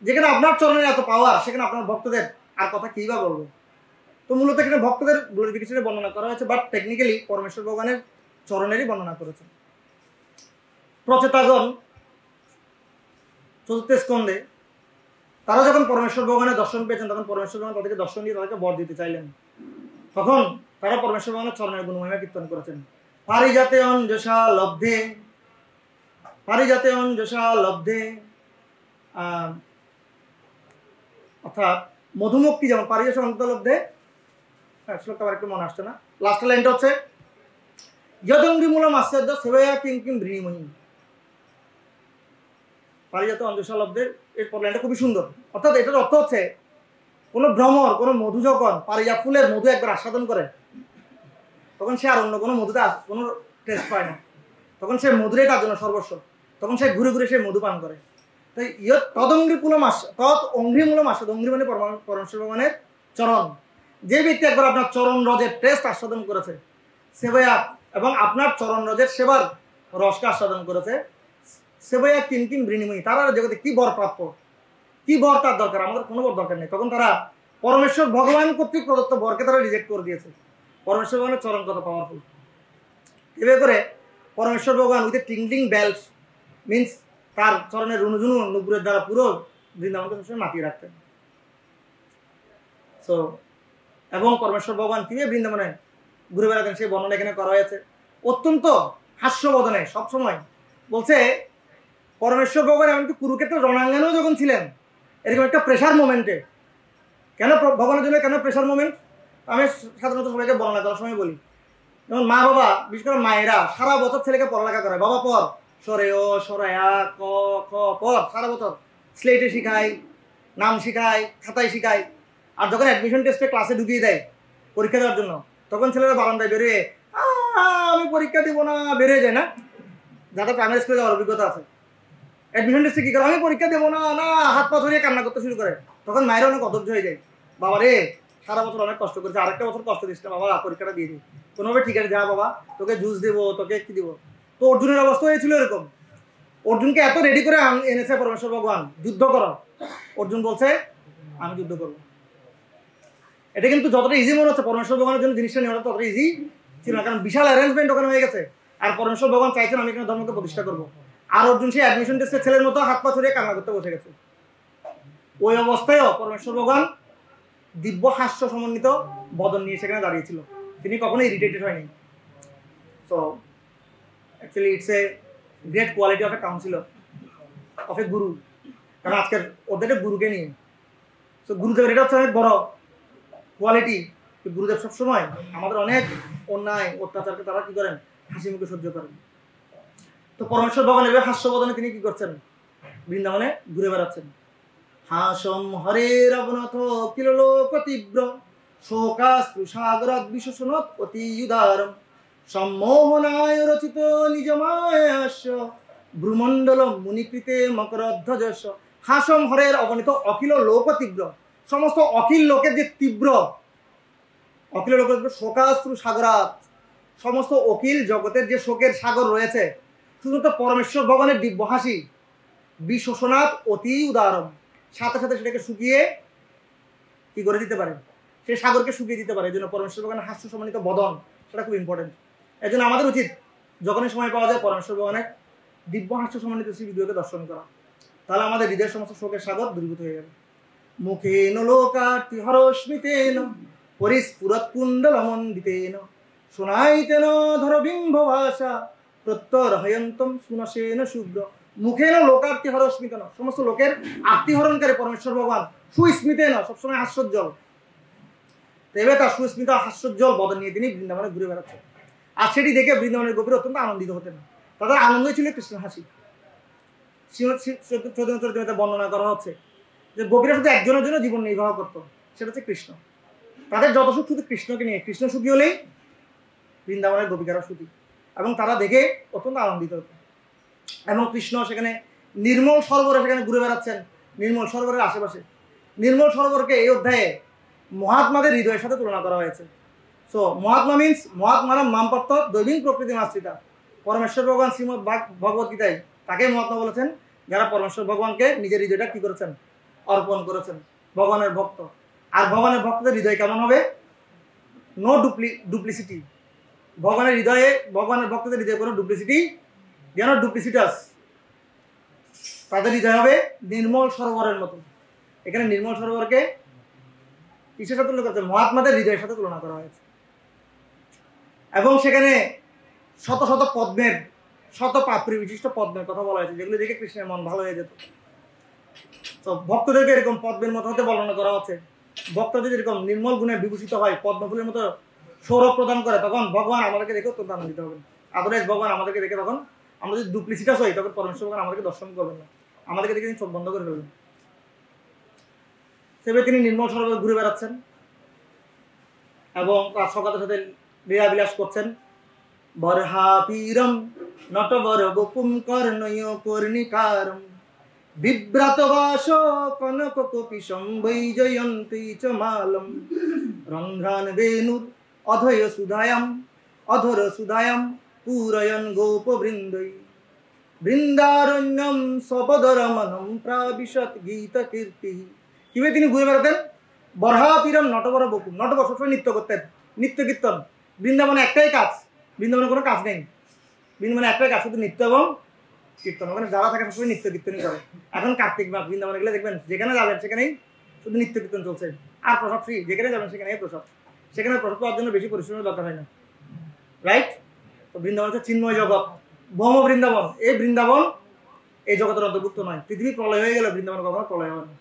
যেখানে আপনার চরণের এত পাওয়ার, সেখানে আপনার ভক্তদের আর কথা কী বা বলবো? তো মূলত এখানে ভক্তদের গ্লোরিফিকেশনের বর্ণনা করা হয়েছে, বাট টেকনিক্যালি পরমেশ্বর ভগবানের চরণেরই বর্ণনা করেছে। প্রচেতাগণ চতুর্থ স্কন্ধে তারা যখন পরমেশ্বর ভগবানের দর্শন পেয়েছেন, তখন পরমেশ্বর ভগবান তাদেরকে দর্শন দিয়ে তাদেরকে বর দিতে চাইলেন। তখন তারা পরমেশ্বর ভগবানের চরণের গুণমহিমা কীর্তন করেছেন। পারিজাতে অঞ্জসা লব্ধে, পারিজাতে অঞ্জসা লব্ধে, অর্থাৎ মধুমুক্তি যেমন পারিজাত অন্ত লব্ধে। হ্যাঁ, শ্লোকটা আবার একটু মনে আসছে না। লাস্টের লাইনটা হচ্ছে যদঙ্গি মূলম আশ্চর্য সেবয়া কিং কিং ভৃণিময়ী। পারিজাত অঞ্জসা লব্ধে এই লাইনটা খুবই সুন্দর। অর্থাৎ এটার অর্থ হচ্ছে কোনো ভ্রমর, কোনো মধু যখন পারিজাত ফুলের মধু একবার আস্বাদন করে তখন সে আর অন্য কোনো মধুতে কোনো টেস্ট পায় না, তখন সে মধুরাই তার জন্য সর্বস্ব, তখন সে ঘুরে ঘুরে সে মধু পান করে। তাই অঙ্ঘ্রিমূলম আস্বাদ, অঙ্ঘ্রি মানে পরমেশ্বর ভগবানের চরণ। যে ব্যক্তি একবার আপনার চরণ রজের টেস্ট আস্বাদন করেছে, সেবয়া এবং আপনার চরণ রজের সেবার রসকে আস্বাদন করেছে, সেবয়া কিন বৃণিময়ী, তারা জগতে কি বর প্রাপ্য, কি বর তার দরকার, আমাদের কোনো বর দরকার নেই। তখন তারা পরমেশ্বর ভগবান কর্তৃক প্রদত্ত বরকে তারা রিজেক্ট করে দিয়েছে। পরমেশ্বর ভগবানের চরণ কত পাওয়ারফুল। এভাবে করে পরমেশ্বর ভগবান উইথ টিংটিং বেলস মিন্স তার চরণের রুনুঝুনু নুপুরের দ্বারা পুরো বৃন্দাবনকে সবসময় মাতিয়ে রাখতেন। সো এবং পরমেশ্বর ভগবান কিভাবে বৃন্দাবনে ঘুরে বেড়াতেন সেই বর্ণনা এখানে করা হয়েছে অত্যন্ত হাস্যবদনে। সবসময় বলছে পরমেশ্বর ভগবান এমনকি কুরুক্ষেত্র রণাঙ্গনেও যখন ছিলেন এরকম একটা প্রেশার মোমেন্টে, কেন ভগবানের জন্য কেন প্রেশার মোমেন্ট আমি সাধারণত সবাইকে বর্ণনা করার সময় বলি। যেমন মা বাবা, বিশেষ করে মায়েরা সারা বছর ছেলেকে পড়ালেখা করে, বাবা পর সরে ও সরায়া ক খ পর সারা বছর স্লেটে শিখায়, নাম শিখায়, খাতায় শিখায়। আর যখন অ্যাডমিশন টেস্টে ক্লাসে ঢুকিয়ে দেয় পরীক্ষা দেওয়ার জন্য, তখন ছেলেরা বারান্দায় বেরোয় আমি পরীক্ষা দিব না বেরিয়ে যায় না, যাদের প্রাইমারি স্কুলে যাওয়ার অভিজ্ঞতা আছে। অ্যাডমিশন টেস্টে কী করে আমি পরীক্ষা দেবো না, না হাত পা ধরিয়ে কান্না করতে শুরু করে। তখন মায়েরা অনেক অধৈর্য হয়ে যায়, বাবা রে সারা বছর অনেক কষ্ট করেছে, আরেকটা বছর কষ্ট দিস না বাবা, পরীক্ষাটা দিয়ে দিই কোনোভাবে, ঠিক আছে যা বাবা, তোকে জুস দেবো, তোকে কি দেবো। তো অর্জুনের অবস্থা হয়েছিল এরকম। অর্জুনকে এত রেডি করে এনেছে পরমেশ্বর ভগবান, যুদ্ধ করো। অর্জুন বলছে আমি যুদ্ধ করবো। এটা কিন্তু যতটা ইজি মনে হচ্ছে পরমেশ্বর ভগবানের জন্য জিনিসটা নেওয়াটা ততটা ইজি ছিল না, কারণ বিশাল অ্যারেঞ্জমেন্ট ওখানে হয়ে গেছে। আর পরমেশ্বর ভগবান চাইছেন আমি এখানে ধর্মকে প্রতিষ্ঠা করবো। আর অর্জুন সেই অ্যাডমিশন টেস্টের ছেলের মতো হাত পা ছড়িয়ে কান্না করতে বসে গেছে। ওই অবস্থায়ও পরমেশ্বর ভগবান দিব্য হাস্য সমন্বিত বদন নিয়ে সেখানে দাঁড়িয়েছিল, তিনি কখনো ইরিটেটেড হয়নি। So actually it's a great quality of a counsellor, of a guru. কারণ আজকের ওদের গুরুকে নিয়ে, সো গুরুদেবের এটা হচ্ছে অনেক বড় কোয়ালিটি। গুরুদেব সবসময় আমাদের অনেক অন্যায় অত্যাচারকে তারা কি করেন, হাসি মুখে সহ্য করেন। তো পরমেশ্বর ভগবান এবার হাস্যবদনে তিনি কি করছেন, বৃন্দাবনে ঘুরে বেড়াচ্ছেন। হাসম হরের অবনত কিলোক তীব্র শোকাশ্রু সাগরত বিশোষণত অতি উদারম সম্মোহনায় রচিত নিজমায়াস্য ভ্রুমণ্ডলম মুনিকৃতে মকরধ্বজস্য। হাসম হরের অবনীত অখিল লোক তীব্র, সমস্ত অখিল লোকের যে তীব্র, অখিল লোকের শোকাশ্রু সাগরাত, সমস্ত অখিল জগতের যে শোকের সাগর রয়েছে, শুধুমাত্র পরমেশ্বর ভগবানের দিব্য হাসি বিশোষণাৎ অতি উদারম, সাথে সাথে সেটাকে শুকিয়ে কি করে দিতে পারে, সেই সাগরকে শুকিয়ে দিতে পারে। এই জন্য পরমেশ্বর ভগবানের হাস্য সম্মানিত বদন সেটা খুব ইম্পর্টেন্ট। এই জন্য আমাদের উচিত যখনই সময় পাওয়া যায় পরমেশ্বর ভগবানের দিব্য হাস্য সম্মানিত শ্রী ভিডিওকে দর্শন করা, তাহলে আমাদের হৃদয়ের সমস্ত শোকের সাগর দূরীভূত হয়ে যাবে। মুখেন লোকার্তি হরস্মিতেন পরিস্ফুরৎ কুণ্ডলমণ্ডিতেন শোনাইতেন ধরবিম্ব ভাষা প্রত্যর হয়ন্তম সুনসেন শুভ্র। মুখেন লোকার্তি হরস্মিতেন, সমস্ত লোকের আত্মীহরণকারী পরমেশ্বর ভগবান সুস্মিতেন, সবসময় হাস্যোজ্জ্বল। এবার তার সুস্মিত হাস্যোজ্জ্বল বদন নিয়ে তিনি বৃন্দাবনে ঘুরে বেড়াচ্ছেন। আর সেটি দেখে বৃন্দাবনের গোপীরা অত্যন্ত আনন্দিত হতেন। তাদের আনন্দই ছিল কৃষ্ণের হাসি। চৈতন্য বর্ণনা করা হচ্ছে যে গোপীরা শুধু একজনের জন্য জীবন নির্বাহ করতো, সেটা হচ্ছে কৃষ্ণ। তাদের যত সুখ শুধু কৃষ্ণকে নিয়ে, কৃষ্ণ সুখী হলেই বৃন্দাবনের গোপিকারা সুখী, এবং তারা দেখে অত্যন্ত আনন্দিত হতো। এবং কৃষ্ণ সেখানে নির্মল সরোবরে সেখানে ঘুরে বেড়াচ্ছেন, নির্মল সরোবরের আশেপাশে। নির্মল সরোবরকে এই অধ্যায়ে মহাত্মাদের হৃদয়ের সাথে তুলনা করা হয়েছে। সো মহাত্মা মিন্স মহাত্মারা মামপত্ত দৈবিক প্রকৃতি মাশ্রিতা। পরমেশ্বর ভগবান শ্রীমদ ভগবত গীতায় তাকে মহাত্মা বলেছেন যারা পরমেশ্বর ভগবানকে নিজের হৃদয়টা কি করেছেন, অর্পণ করেছেন, ভগবানের ভক্ত। আর ভগবানের ভক্তদের হৃদয় কেমন হবে, নো ডুপ্লিসিটি। ভগবানের হৃদয়ে, ভগবানের ভক্তদের হৃদয়ে কোনো ডুপ্লিসিটি, যেন ডুপ্লিসিটাস। তাদের হৃদয় হবে নির্মল সরোবরের মতো। এখানে নির্মল সরোবরকে কিসের সাথে তুলনা করা হয়েছে, মহাত্মাদের হৃদয়ের সাথে তুলনা করা হয়েছে। এবং সেখানে শত শত পদ্মের, শত পাপড়ি বিশিষ্ট পদ্মের কথা বলা হয়েছে, যেগুলো দেখে কৃষ্ণের মন ভালো হয়ে যেত। তো ভক্তদেরকে এরকম পদ্মের মতো হতে বর্ণনা করা হচ্ছে। ভক্ত যদি এরকম নির্মল গুণে বিভূষিত হয়, পদ্মফুলের মতো সৌরভ প্রদান করে, তখন ভগবান আমাদেরকে দেখে অত্যন্ত আনন্দিত হবেন। আদরেশ ভগবান আমাদেরকে দেখে, তখন আমরা যদি ডুপ্লিসিটাস হই তখন পরমেশ্বর ভগবান আমাদেরকে দর্শন করবেন না, আমাদেরকে দেখে তিনি চোখ বন্ধ করে ফেলবেন। সেভাবে তিনি নির্মল সরোবরে ঘুরে বেড়াচ্ছেন এবং তার সকালের সাথে লীলা বিলাস করছেন। বরহাপীরম নটবর বপুম কর্ণয় কর্ণিকারম বিভ্রাত বাস কনক কপিশম বৈজয়ন্তী চ মালম রন্ধ্রান বেনুর অধর সুধায়াম পূরয়ন গোপবৃন্দৈ বৃন্দারণ্যম সপদরমনম প্রাবিশত গীত কীর্তি। কিভাবে তিনি ঘুরে বেড়াতেন? বরহাপীরম নটবর বকুম, নটবর সবসময় নৃত্য করতেন, নৃত্য কীর্তন। বৃন্দাবনে একটাই কাজ, বৃন্দাবনে কোনো কাজ নেই, বৃন্দাবনে একটাই কাজ, শুধু নৃত্য এবং কীর্তন। ওখানে যারা থাকে সবসময় নৃত্য কীর্তনই করে। এখন কার্তিক মাস বৃন্দাবনে গেলে দেখবেন যেখানে যাবেন সেখানেই শুধু নৃত্য কীর্তন চলছে, আর প্রসাদ ফ্রি। যেখানে যাবেন সেখানেই প্রসাদ, সেখানে প্রসাদ পাওয়ার জন্য বেশি পরিশ্রমের দরকার হয় না, রাইট? তো বৃন্দাবন হচ্ছে চিন্ময় জগৎ, ভৌম বৃন্দাবন। এই বৃন্দাবন এই জগতের অন্তর্ভুক্ত নয়। পৃথিবী প্রলয় হয়ে গেলে বৃন্দাবন কখনো প্রলয় হয় না,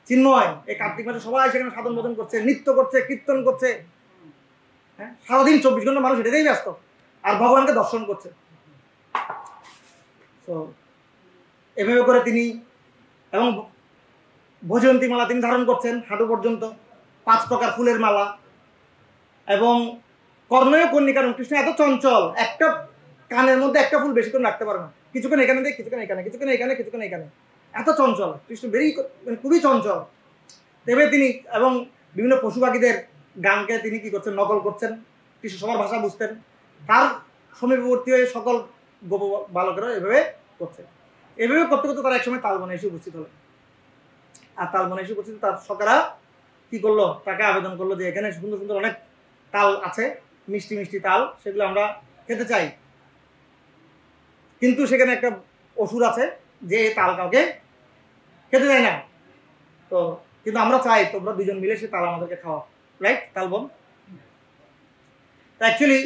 চিন্ময়। এই কার্তিক মাসে সবাই সেখানে সাধন বোধন করছে, নৃত্য করছে, কীর্তন করছে। হ্যাঁ, সারাদিন 24 ঘন্টা মানুষ এটাতেই ব্যস্ত, আর ভগবানকে দর্শন করছে। তো এভাবে করে তিনি এবং বৈজয়ন্তী মালা তিনি ধারণ করছেন হাঁটু পর্যন্ত, 5 প্রকার ফুলের মালা। এবং কর্ণয় কর্ণিকারম, কৃষ্ণ এত চঞ্চল, একটা কানের মধ্যে একটা ফুল বেশিক্ষণ রাখতে পারে না, কিছুক্ষণ এখানে দেখ, কিছুক্ষণ এখানে, কিছুক্ষণ এখানে, কিছুক্ষণ এখানে, এত চঞ্চল কৃষ্ণ, খুবই চঞ্চল। তবে তিনি এবং বিভিন্ন পশু পাখিদের গানকে তিনি কি করছেন, নকল করছেন। কৃষ্ণ সবার ভাষা বুঝতেন, তার সমীপবর্তী হয়ে সকল গোপ বালকেরা এভাবে করছে। এভাবে করতে করতে তারা একসময় তালবনে এসে উপস্থিত হলো। আর তালবনে এসে উপস্থিত তার সকারা কি করলো, তাকে আবেদন করলো যে এখানে সুন্দর সুন্দর অনেক তাল আছে, মিষ্টি মিষ্টি তাল, সেগুলো আমরা খেতে চাই। কিন্তু সেখানে একটা অসুর আছে যে তাল কাউকে খেতে দেয় না। তো কিন্তু আমরা চাই তোমরা দুজন মিলে সে তাল আমাদেরকে খাওয়া, রাইট? তালবন। অ্যাকচুয়ালি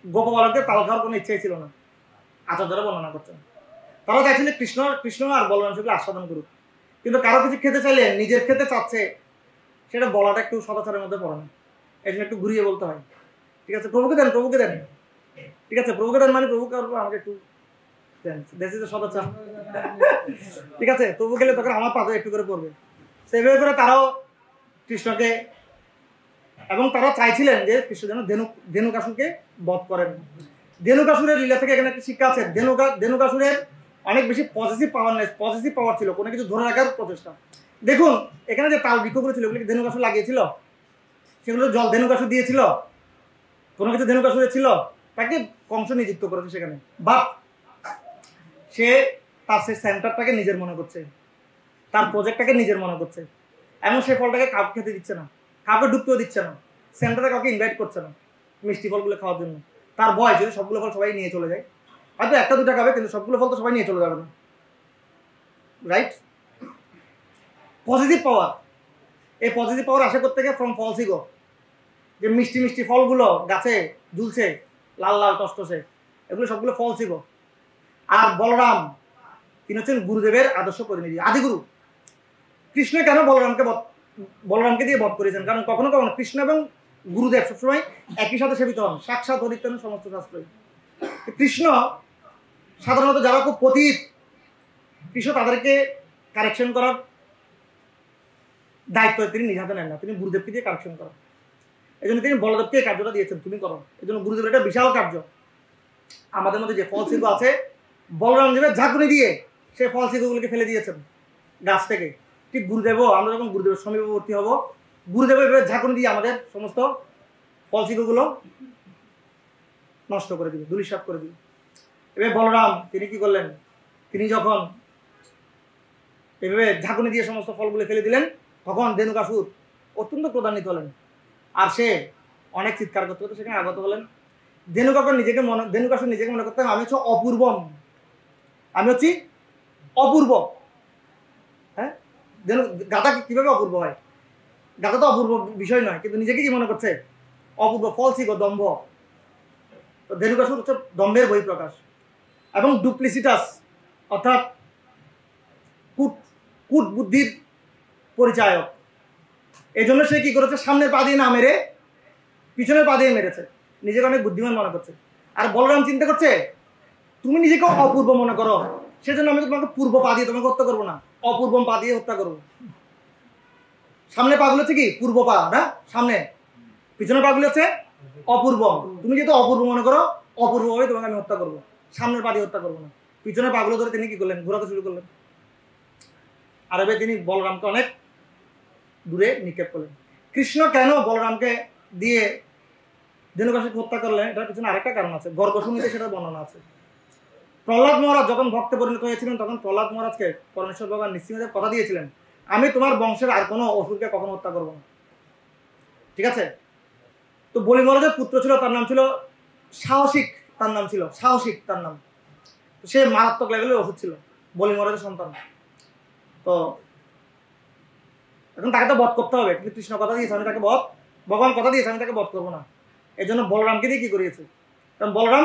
গোপবালকদের তাল খাওয়ার কোনো ইচ্ছাই ছিল না, আচার্যরা বর্ণনা করছেন। তারা চাইছিল কৃষ্ণ আর বলরাম সেগুলো আস্বাদন করুক। কিন্তু কারো কিছু খেতে চাইলে নিজের খেতে চাচ্ছে, সেটা বলাটা একটু সদাচারের মধ্যে পড়ে না, এই জন্য একটু ঘুরিয়ে বলতে হয়। ঠিক আছে, প্রভুকে দেন, প্রভুকে দেন, ঠিক আছে, প্রভুকে দেন মানে প্রভু কারো আমাকে একটু দেন, দিস ইজ সদাচার। ঠিক আছে, প্রভু গেলে তখন আমার পাতে একটু করে পড়বে। সেভাবে করে তারাও কৃষ্ণকে, এবং তারা চাইছিলেন যে কৃষ্ণ যেন ধেনুকাসুরকে বধ করেন। ধেনুকাসুরের লীলা থেকে এখানে একটা শিক্ষা আছে। ধেনুকাসুরের অনেক বেশি পজিটিভ পাওয়ার ছিল, কোনো কিছু ধরে রাখার প্রচেষ্টা। দেখুন এখানে যে তাল বৃক্ষগুলো ছিল, ওগুলো কি ধেনুকাসুর লাগিয়েছিল? সেগুলো জল ধেনুকাসুর দিয়েছিল? কোনো কিছু ধেনুকাসুরের ছিল? তাকে কংস নিযুক্ত করেছে সেখানে, বাট সে তার সেই সেন্টারটাকে নিজের মনে করছে, তার প্রজেক্টটাকে নিজের মনে করছে, এবং সেই ফলটাকে কাউকে খেতে দিচ্ছে না, কাউকে ঢুকতেও দিচ্ছে না, সেন্টারে কাউকে ইনভাইট করছে না মিষ্টি ফলগুলো খাওয়ার জন্য। তার ভয় যদি সবগুলো ফল সবাই নিয়ে চলে যায়, হয়তো একটা দুটা খাবে, কিন্তু সবগুলো ফল তো সবাই নিয়ে চলে যাবে না, রাইট? পজিটিভ পাওয়ার, এই পজিটিভ পাওয়ার আশা করতে গিয়ে ফ্রম ফলস ইগো, যে মিষ্টি মিষ্টি ফলগুলো গাছে ঝুলছে লাল লাল টসটসে, এগুলো সবগুলো ফলস ইগো। আর বলরাম তিনি হচ্ছেন গুরুদেবের আদর্শ প্রতিনিধি, আদিগুরু। কৃষ্ণ কেন বলরামকে দিয়ে বধ করেছেন? কারণ কখনো কখনো কৃষ্ণ এবং গুরুদেব সবসময় একই সাথে সেবিত হন, সাক্ষাৎ হরিত্যান সমস্ত শাস্ত্রই। কৃষ্ণ সাধারণত যারা খুব পতিত, কৃষ্ণ তাদেরকে কারেকশন করার দায়িত্ব তিনি নিজ হাতে নেন না, তিনি গুরুদেবকে দিয়ে কারেকশন করেন। এই জন্য তিনি বলদেবকে এই কার্যটা দিয়েছেন, তুমি করো। এই জন্য গুরুদেবের একটা বিশাল কার্য। আমাদের মধ্যে যে ফল সিগো আছে, বলরাম দেবের ঝাঁকুনি দিয়ে সেই ফল সিগোগুলোকে ফেলে দিয়েছেন গাছ থেকে। ঠিক গুরুদেবও, আমরা যখন গুরুদেবের সমীপবর্তী হব, গুরুদেব এভাবে ঝাঁকুনি দিয়ে আমাদের সমস্ত ফল সিগোগুলো নষ্ট করে দিবে, ধূলিসাৎ করে দিবে। এবার বলরাম তিনি কি করলেন? তিনি যখন এভাবে ঝাঁকুনি দিয়ে সমস্ত ফলগুলো ফেলে দিলেন, তখন ধেনুকাসুর অত্যন্ত ক্রোধান্বিত হলেন, আর সে অনেক চিৎকার করতে করতে সেখানে আগত হলেন। ধেনুকাসুর নিজেকে মনে করতেন আমি হচ্ছে অপূর্বম, আমি হচ্ছি অপূর্ব। হ্যাঁ, গাধা কিভাবে অপূর্ব হয়? গাধা তো অপূর্ব বিষয় নয়, কিন্তু নিজেকে কি মনে করছে? অপূর্ব, ফলসিগো, দম্ভ। তো ধেনুকাসুর হচ্ছে দম্ভের বহিঃপ্রকাশ এবং ডুপ্লিসিটাস, অর্থাৎ কূট বুদ্ধির পরিচায়ক। এই জন্য সে কি করেছে? সামনের পা দিয়ে না মেরে পিছনের পা দিয়ে মেরেছে, নিজেকে অনেক বুদ্ধিমান মনে করছে। আর বলরাম চিন্তা করছে তুমি নিজেকে অপূর্ব মনে করো, সেজন্য আমি তোমাকে পূর্ব পা দিয়ে তোমাকে হত্যা করবো না, অপূর্বম পা দিয়ে হত্যা করবো। সামনে পাগুলো হচ্ছে কি পূর্ব পা না, সামনে, পিছনের পাগুলো হচ্ছে অপূর্ব। তুমি যেহেতু অপূর্ব মনে করো, অপূর্ব হয়ে তোমাকে আমি হত্যা করবো, সামনের পা দিয়ে হত্যা করবো না। পিছনের পাগুলো ধরে তিনি কি করলেন, ঘোরাতে শুরু করলেন। আরবে তিনি বলরামকে অনেক দূরে নিক্ষেপ করলেন। কৃষ্ণ কেন বলরামকে দিয়ে ধেনুকাসুরকে হত্যা করলেন, এটার পিছনে আরেকটা কারণ আছে, গর্গসংহিতে সেটার বর্ণনা আছে। প্রহ্লাদ মহারাজ যখন ভক্তে পরিণত হয়েছিলেন, তখন প্রহ্লাদ মহারাজকে পরমেশ্বর ভগবান নৃসিংহদেব কথা দিয়েছিলেন, আমি তোমার বংশের আর কোনো অসুরকে কখনো হত্যা করবো না। ঠিক আছে? তো বলি মহারাজের পুত্র ছিল, তার নাম ছিল সাহসিক, তার নাম ছিল সাহসিক, তার নাম। সে মারাত্মক লেভেলের ওষুধ ছিল, বলি মহারাজের সন্তান। তো এখন তাকে তো বধ করতে হবে, কিন্তু কৃষ্ণ কথা দিয়েছে আমি তাকে বধ, ভগবান কথা দিয়েছে আমি তাকে বধ করবো না। এই জন্য বলরামকে দিয়ে কি করিয়েছে, কারণ বলরাম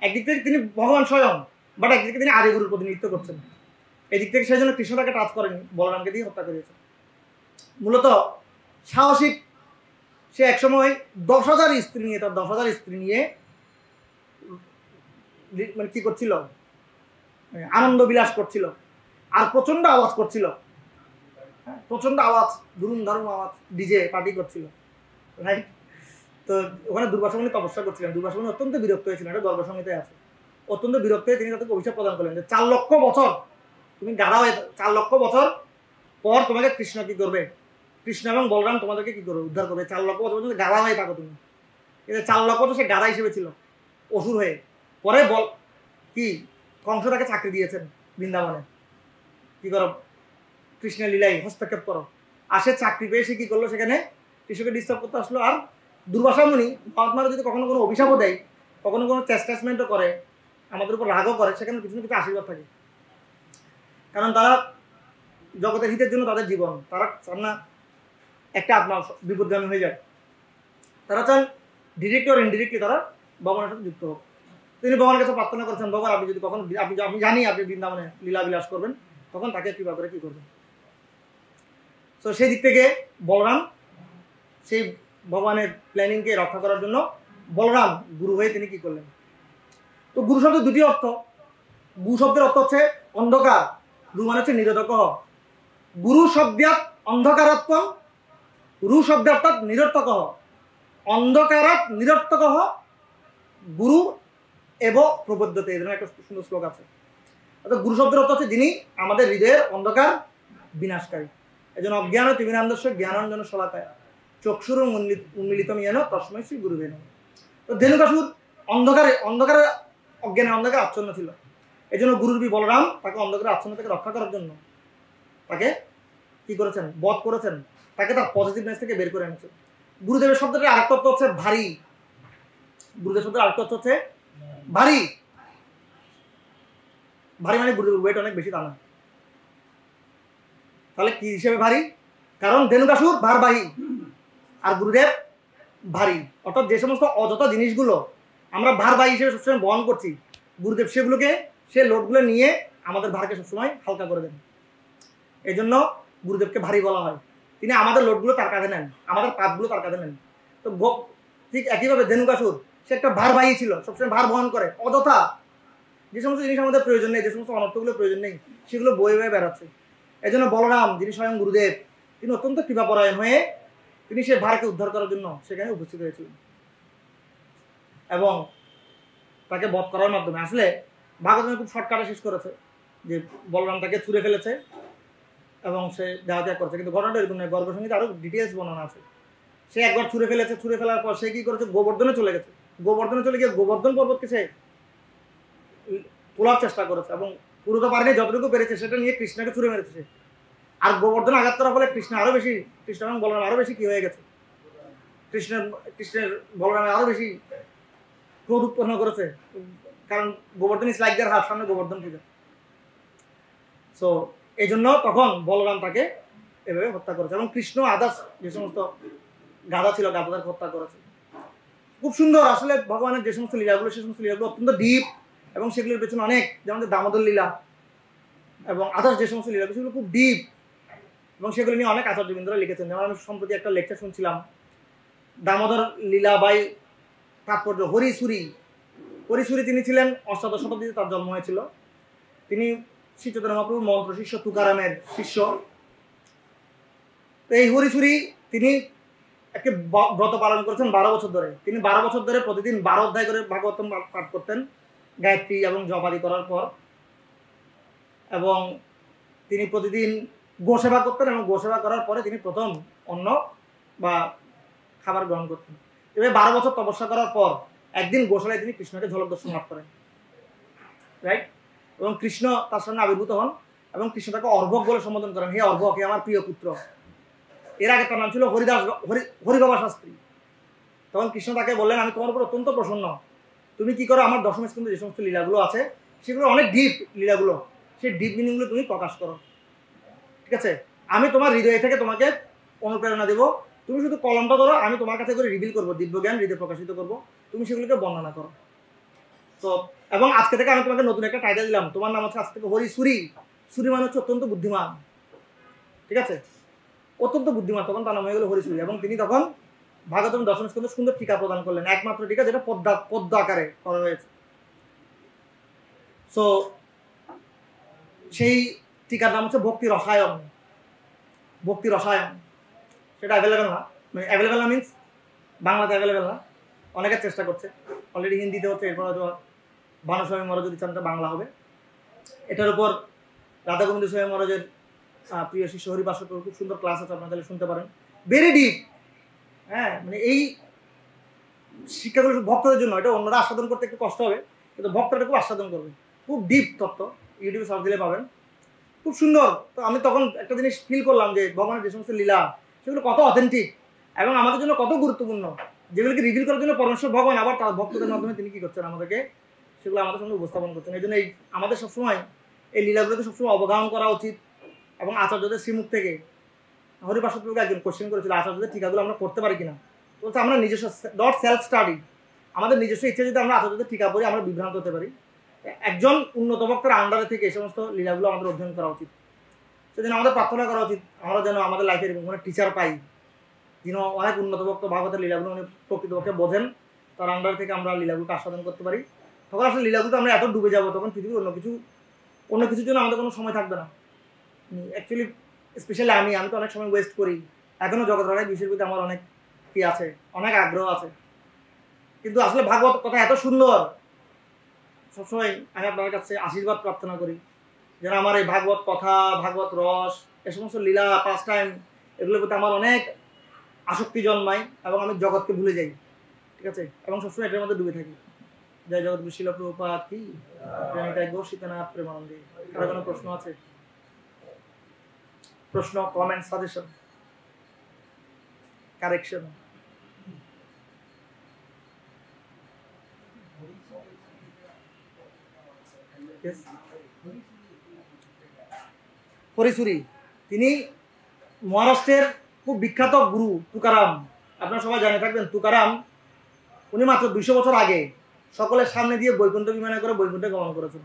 একদিক থেকে তিনি ভগবান স্বয়ং, বাট একদিক থেকে তিনি আদিগুরুর প্রতিনিধিত্ব করছেন। এই দিক থেকে সেই জন্য কৃষ্ণ তাকে টাচ করেনি, বলরামকে দিয়ে হত্যা করিয়েছে। মূলত সাহসিক সে একসময় 10,000 স্ত্রী নিয়ে, তার 10,000 স্ত্রী নিয়ে মানে কি করছিল, আনন্দ বিলাস করছিল, আর প্রচন্ড আওয়াজ করছিল, প্রচন্ড আওয়াজ, ধরুন দারুণ আওয়াজ, ডিজে পার্টি করছিল, রাইট? তো ওখানে দুর্বাসা মুনি তপস্যা করছিলেন, দুর্বাসা মুনি অত্যন্ত বিরক্ত হয়েছিলেন, এটা গর্ভসংহিতায় আছে। অত্যন্ত বিরক্ত হয়ে তিনি তাদেরকে অভিশাপ প্রদান করলেন যে 4 লক্ষ বছর তুমি গাধা হয়ে, 4 লক্ষ বছর পর তোমাকে কৃষ্ণ কি করবে, কৃষ্ণ এবং বলরাম তোমাদেরকে কি করবে, উদ্ধার করবে। 4 লক্ষ বছর পর্যন্ত গাধা হয়ে থাকো তুমি। এটা 4 লক্ষ বছর সে গাধা হিসেবে ছিল, অসুর হয়ে। পরে বল কি কংস তাকে চাকরি দিয়েছেন বৃন্দাবনে, কি করো কৃষ্ণের লীলাই হস্তক্ষেপ করো। আর সে চাকরি পেয়ে সে কি করলো, সেখানে কৃষ্ণকে ডিস্টার্ব করতে আসলো। আর দুর্বাসা মুনি মহাত্মারা যদি কখনো কোনো অভিশাপও দেয়, কখনো কোনো চেস্টাসমেন্টও করে, আমাদের উপর রাগও করে, সেখানে কিছু না কিছু আশীর্বাদ থাকে। কারণ তারা জগতের হিতের জন্য তাদের জীবন, তারা চান না একটা আত্মা বিপদগামী হয়ে যায়। তারা চান ডিরেক্টলি আর ইনডিরেক্টলি তারা ভগবানের সাথে যুক্ত হোক। তিনি ভগবানের কাছে প্রার্থনা করেছেন, ভগবান আপনি যদি কখনো, আপনি জানি আপনি বৃন্দাবনে লীলা বিলাস করবেন, তখন তাকে কৃপা করে কি করবেন। তো সেই দিক থেকে বলরাম সেই ভগবানের প্ল্যানিংকে রক্ষা করার জন্য বলরাম গুরু হয়ে তিনি কি করলেন। তো গুরু শব্দের দুটি অর্থ। গু শব্দের অর্থ হচ্ছে অন্ধকার, রু মানে হচ্ছে নিরোধক। গুরু শব্দাত অন্ধকারাত্ম, রু শব্দার্থাৎ নিরর্থক। অন্ধকারাত নিরর্থক গুরু এব প্রবদ্ধতে, এই ধরনের একটা সুন্দর শ্লোক আছে। অর্থাৎ গুরু শব্দের অর্থ হচ্ছে যিনি আমাদের হৃদয়ের অন্ধকার বিনাশকারী। এই জন্য অজ্ঞান তিমিরান্ধস্য জ্ঞানাঞ্জন শলাকায় চক্ষুর উন্মিলিতম ইয়েন তস্মৈ শ্রী গুরুবে নমঃ। তো ধেনুকাসুর অন্ধকারে অজ্ঞানের অন্ধকারে আচ্ছন্ন ছিল। এই জন্য গুরুরবি বলরাম তাকে অন্ধকারের আচ্ছন্ন থেকে রক্ষা করার জন্য তাকে কি করেছেন, বধ করেছেন, তাকে তার পজিটিভনেস থেকে বের করে এনেছেন। গুরুদেবের শব্দটা আরেকটা অর্থ হচ্ছে ভারী। গুরুদেব শব্দের আরেকটা অর্থ হচ্ছে ভারী। ভারী মানে গুরুদেবের ওয়েট অনেক বেশি, তা না। তাহলে কি হিসেবে ভারী? কারণ ধেনুকাসুর ভারবাহী আর গুরুদেব ভারী। অর্থাৎ যে সমস্ত অযথা জিনিসগুলো আমরা ভারবাহী হিসেবে সবসময় বহন করছি, গুরুদেব সেগুলোকে, সে লোডগুলো নিয়ে আমাদের ভারকে সবসময় হালকা করে দেন। এই জন্য গুরুদেবকে ভারী বলা হয়। তিনি আমাদের লোডগুলো তার কাঁধে নেন, আমাদের পাপগুলো তার কাঁধে নেন। তো ঠিক একইভাবে ধেনুকাসুর সে একটা ভারবাহী ছিল, সবসময় ভার বহন করে অযথা যে সমস্ত জিনিস আমাদের প্রয়োজন নেই, যে সমস্ত অনর্থগুলো প্রয়োজন নেই, সেগুলো বয়ে বয়ে বেড়াচ্ছে। এই জন্য বলরাম যিনি স্বয়ং গুরুদেব, তিনি অত্যন্ত কৃপাপরায়ণ হয়ে তিনি সে ভারকে উদ্ধার করার জন্য সেখানে উপস্থিত হয়েছিলেন এবং তাকে বধ করার মাধ্যমে, আসলে ভাগবত খুব শর্টকাটে শেষ করেছে যে বলরাম তাকে ছুঁড়ে ফেলেছে এবং সে দেহত্যাগ করেছে। কিন্তু ঘটনাটা এরকম নয়, গর্ভসংহিতে আরো ডিটেলস বর্ণনা আছে। সে একবার ছুঁড়ে ফেলেছে, ছুঁড়ে ফেলার পর সে কি করেছে, গোবর্ধনে চলে গেছে। গোবর্ধনে চলে গিয়ে গোবর্ধন পর্বতকে সে তোলার চেষ্টা করেছে এবং পুরোটা পারেনি, যতটুকু পেরেছে সেটা নিয়ে কৃষ্ণকে ছুঁড়ে মেরেছে সে। আর গোবর্ধন আঘাত করার ফলে কৃষ্ণ এবং বলরাম আরো বেশি কি হয়ে গেছে, কৃষ্ণের বলরামে আরো বেশি ক্রোধ উৎপন্ন করেছে, কারণ গোবর্ধন ইজ লাইক দেয়ার হাত, সামনে গোবর্ধন পূজা। সো এই জন্য তখন বলরাম তাকে এভাবে হত্যা করেছে এবং কৃষ্ণ আদার্স যে সমস্ত গাধা ছিল গাধাদেরকে হত্যা করেছে। খুব সুন্দর আসলে ভগবানের যে সমস্ত লীলাগুলো, সে সমস্ত লীলাগুলো অত্যন্ত ডিপ এবং সেগুলোর পেছনে অনেক, যেমন দামোদর লীলা এবং আদার্স যে সমস্ত লীলাগুলো সেগুলো খুব ডিপ এবং সেগুলো নিয়ে অনেক আচার্যবৃন্দরা লিখেছেন। যেমন আমি সম্প্রতি একটা লেকচার শুনছিলাম, দামোদর লীলা বাই তাৎপর্য। হরিসুরি তিনি ছিলেন অষ্টাদশ শতাব্দীতে, তার জন্ম হয়েছিল। তিনি শ্রী চৈতন্য মহাপ্রভুর মন্ত্র শিষ্য তুকারামের শিষ্য। তো এই হরিসুরি তিনি একটি ব্রত পালন করেছেন 12 বছর ধরে। তিনি 12 বছর ধরে প্রতিদিন 12 অধ্যায় করে ভাগবতম পাঠ করতেন গায়ত্রী এবং জপাদি করার পর, এবং তিনি প্রতিদিন গোসেবা করতেন এবং গোসেবা করার পরে তিনি প্রথম অন্ন বা খাবার গ্রহণ করতেন। এবার 12 বছর তপস্যা করার পর একদিন গোশালায় তিনি কৃষ্ণকে ঝলক দর্শন লাভ করেন, রাইট? এবং কৃষ্ণ তার সামনে আবির্ভূত হন এবং কৃষ্ণ তাকে অর্ভক বলে সম্বোধন করেন, হে অর্ভক, হে আমার প্রিয় পুত্র। এর আগে তার নাম ছিল হরিবাবা শাস্ত্রী। তখন কৃষ্ণ তাকে বললেন, আমি তোমার উপর অত্যন্ত প্রসন্ন, তুমি কি করো, আমার দশম স্কন্ধে যে সমস্ত লীলাগুলো আছে সেগুলো অনেক ডিপ লীলাগুলো, সেই ডিপ মিনিংগুলো তুমি প্রকাশ করো, ঠিক আছে? আমি তোমার হৃদয় থেকে তোমাকে অনুপ্রেরণা দেবো, তুমি শুধু কলমটা ধরো, আমি তোমার কাছে করে রিভিল করবো, দিব্য জ্ঞান হৃদয় প্রকাশিত করবো, তুমি সেগুলোকে বর্ণনা করো। তো এবং আজকে থেকে আমি তোমাকে নতুন একটা টাইটেল দিলাম, তোমার নাম হচ্ছে আজ থেকে হরিসুরি। সুরি মানে হচ্ছে অত্যন্ত বুদ্ধিমান, ঠিক আছে? অত্যন্ত বুদ্ধিমান, তখন তার নাম হয়ে গেল হরিসুরি। এবং তিনি তখন ভাগবতম দশম স্কন্ধে সুন্দর টিকা প্রদান করলেন, একমাত্র টিকা যেটা পদ্ম আকারে করা হয়েছে। সো সেই টিকার নাম হচ্ছে ভক্তি রসায়ন। ভক্তি রসায়ন সেটা অ্যাভেলেবেল না, মানে অ্যাভেলেবেল না মিনস বাংলাতে অ্যাভেলেবেল না, অনেকে চেষ্টা করছে, অলরেডি হিন্দিতে হচ্ছে, এরপর হয়তো ভানুস্বামী মহারাজ যদি চান বাংলা হবে। এটার উপর রাধা গোবিন্দ স্বামী মহারাজের প্রিয় শিষ্য হরিবাস খুব সুন্দর ক্লাস আছে, আপনারা তাহলে শুনতে পারেন, ভেরি ডিপ। হ্যাঁ, মানে এই শিক্ষাগুলো ভক্তদের জন্য, এটা অন্যরা আস্বাদন করতে একটু কষ্ট হবে, কিন্তু ভক্তরা খুব আস্বাদন করবে, খুব ডিপ তত্ত্ব, ইউটিউবে সার্চ দিলে পাবেন, খুব সুন্দর। তো আমি তখন একটা জিনিস ফিল করলাম যে ভগবানের যে সমস্ত লীলা সেগুলো কত অথেন্টিক এবং আমাদের জন্য কত গুরুত্বপূর্ণ, যেগুলোকে রিভিল করার জন্য পরমেশ্বর ভগবান আবার তার ভক্তদের মাধ্যমে তিনি কি করছেন, আমাদেরকে সেগুলো আমাদের সঙ্গে উপস্থাপন করছেন। এই জন্য আমাদের সবসময় এই লীলাগুলোকে সবসময় অবগাহন করা উচিত। এবং আচার্যদের শ্রীমুখ থেকে হরিপ্রসাদকে একজন কোশ্চেন করেছিল, আচার্যদের টিকাগুলো আমরা করতে পারি কিনা? বলছে আমরা নিজস্ব, নট সেলফ স্টাডি, আমাদের নিজস্ব ইচ্ছা যদি আমরা আচার্যদের টিকা পড়ি আমরা বিভ্রান্ত হতে পারি। একজন উন্নত ভক্তের আন্ডারে থেকে এই সমস্ত লীলাগুলো আমাদের অধ্যয়ন করা উচিত। সেজন্য আমাদের প্রার্থনা করা উচিত আমরা যেন আমাদের লাইফে এরকম কোনো টিচার পাই, যিনি অনেক উন্নত ভক্ত ভাগবতের লীলাগুলো উনি প্রকৃতপক্ষে বোঝেন, তার আন্ডার থেকে আমরা লীলাগুলোকে আস্বাদন করতে পারি। তখন আসলে লীলাগুলো আমরা এত ডুবে যাবো, তখন পৃথিবীর অন্য কিছুর জন্য আমাদের কোনো সময় থাকবে না। অ্যাকচুয়ালি স্পেশালি আমি তো অনেক সময় ওয়েস্ট করি, এখনও জগৎ বিষয়ের প্রতি আমার অনেক কি আছে, অনেক আগ্রহ আছে, কিন্তু আসলে ভাগবত কথা এত সুন্দর, সবসময় আমি আপনার কাছে আশীর্বাদ প্রার্থনা করি যেন আমার এই ভাগবত কথা, ভাগবত রস, এ সমস্ত লীলা, পাস টাইম, এগুলোর প্রতি আমার অনেক আসক্তি জন্মায় এবং আমি জগৎকে ভুলে যাই, ঠিক আছে? এবং সবসময় এটার মধ্যে ডুবে থাকি। জয় জগৎগুরু শিল প্রভুপাদ কি, প্রেমিতায় গো সীতানাথ প্রেমানন্দে। কারো কোনো প্রশ্ন আছে? প্রশ্ন, কমেন্ট, সাজেশন, কারেকশন? হরিসুরি তিনি মহারাষ্ট্রের খুব বিখ্যাত গুরু তুকারাম, আপনারা সবাই জানে থাকবেন। তুকারাম উনি মাত্র 200 বছর আগে সকলের সামনে দিয়ে বৈকুণ্ঠ বিমানে করে বৈকুণ্ঠে গমন করেছেন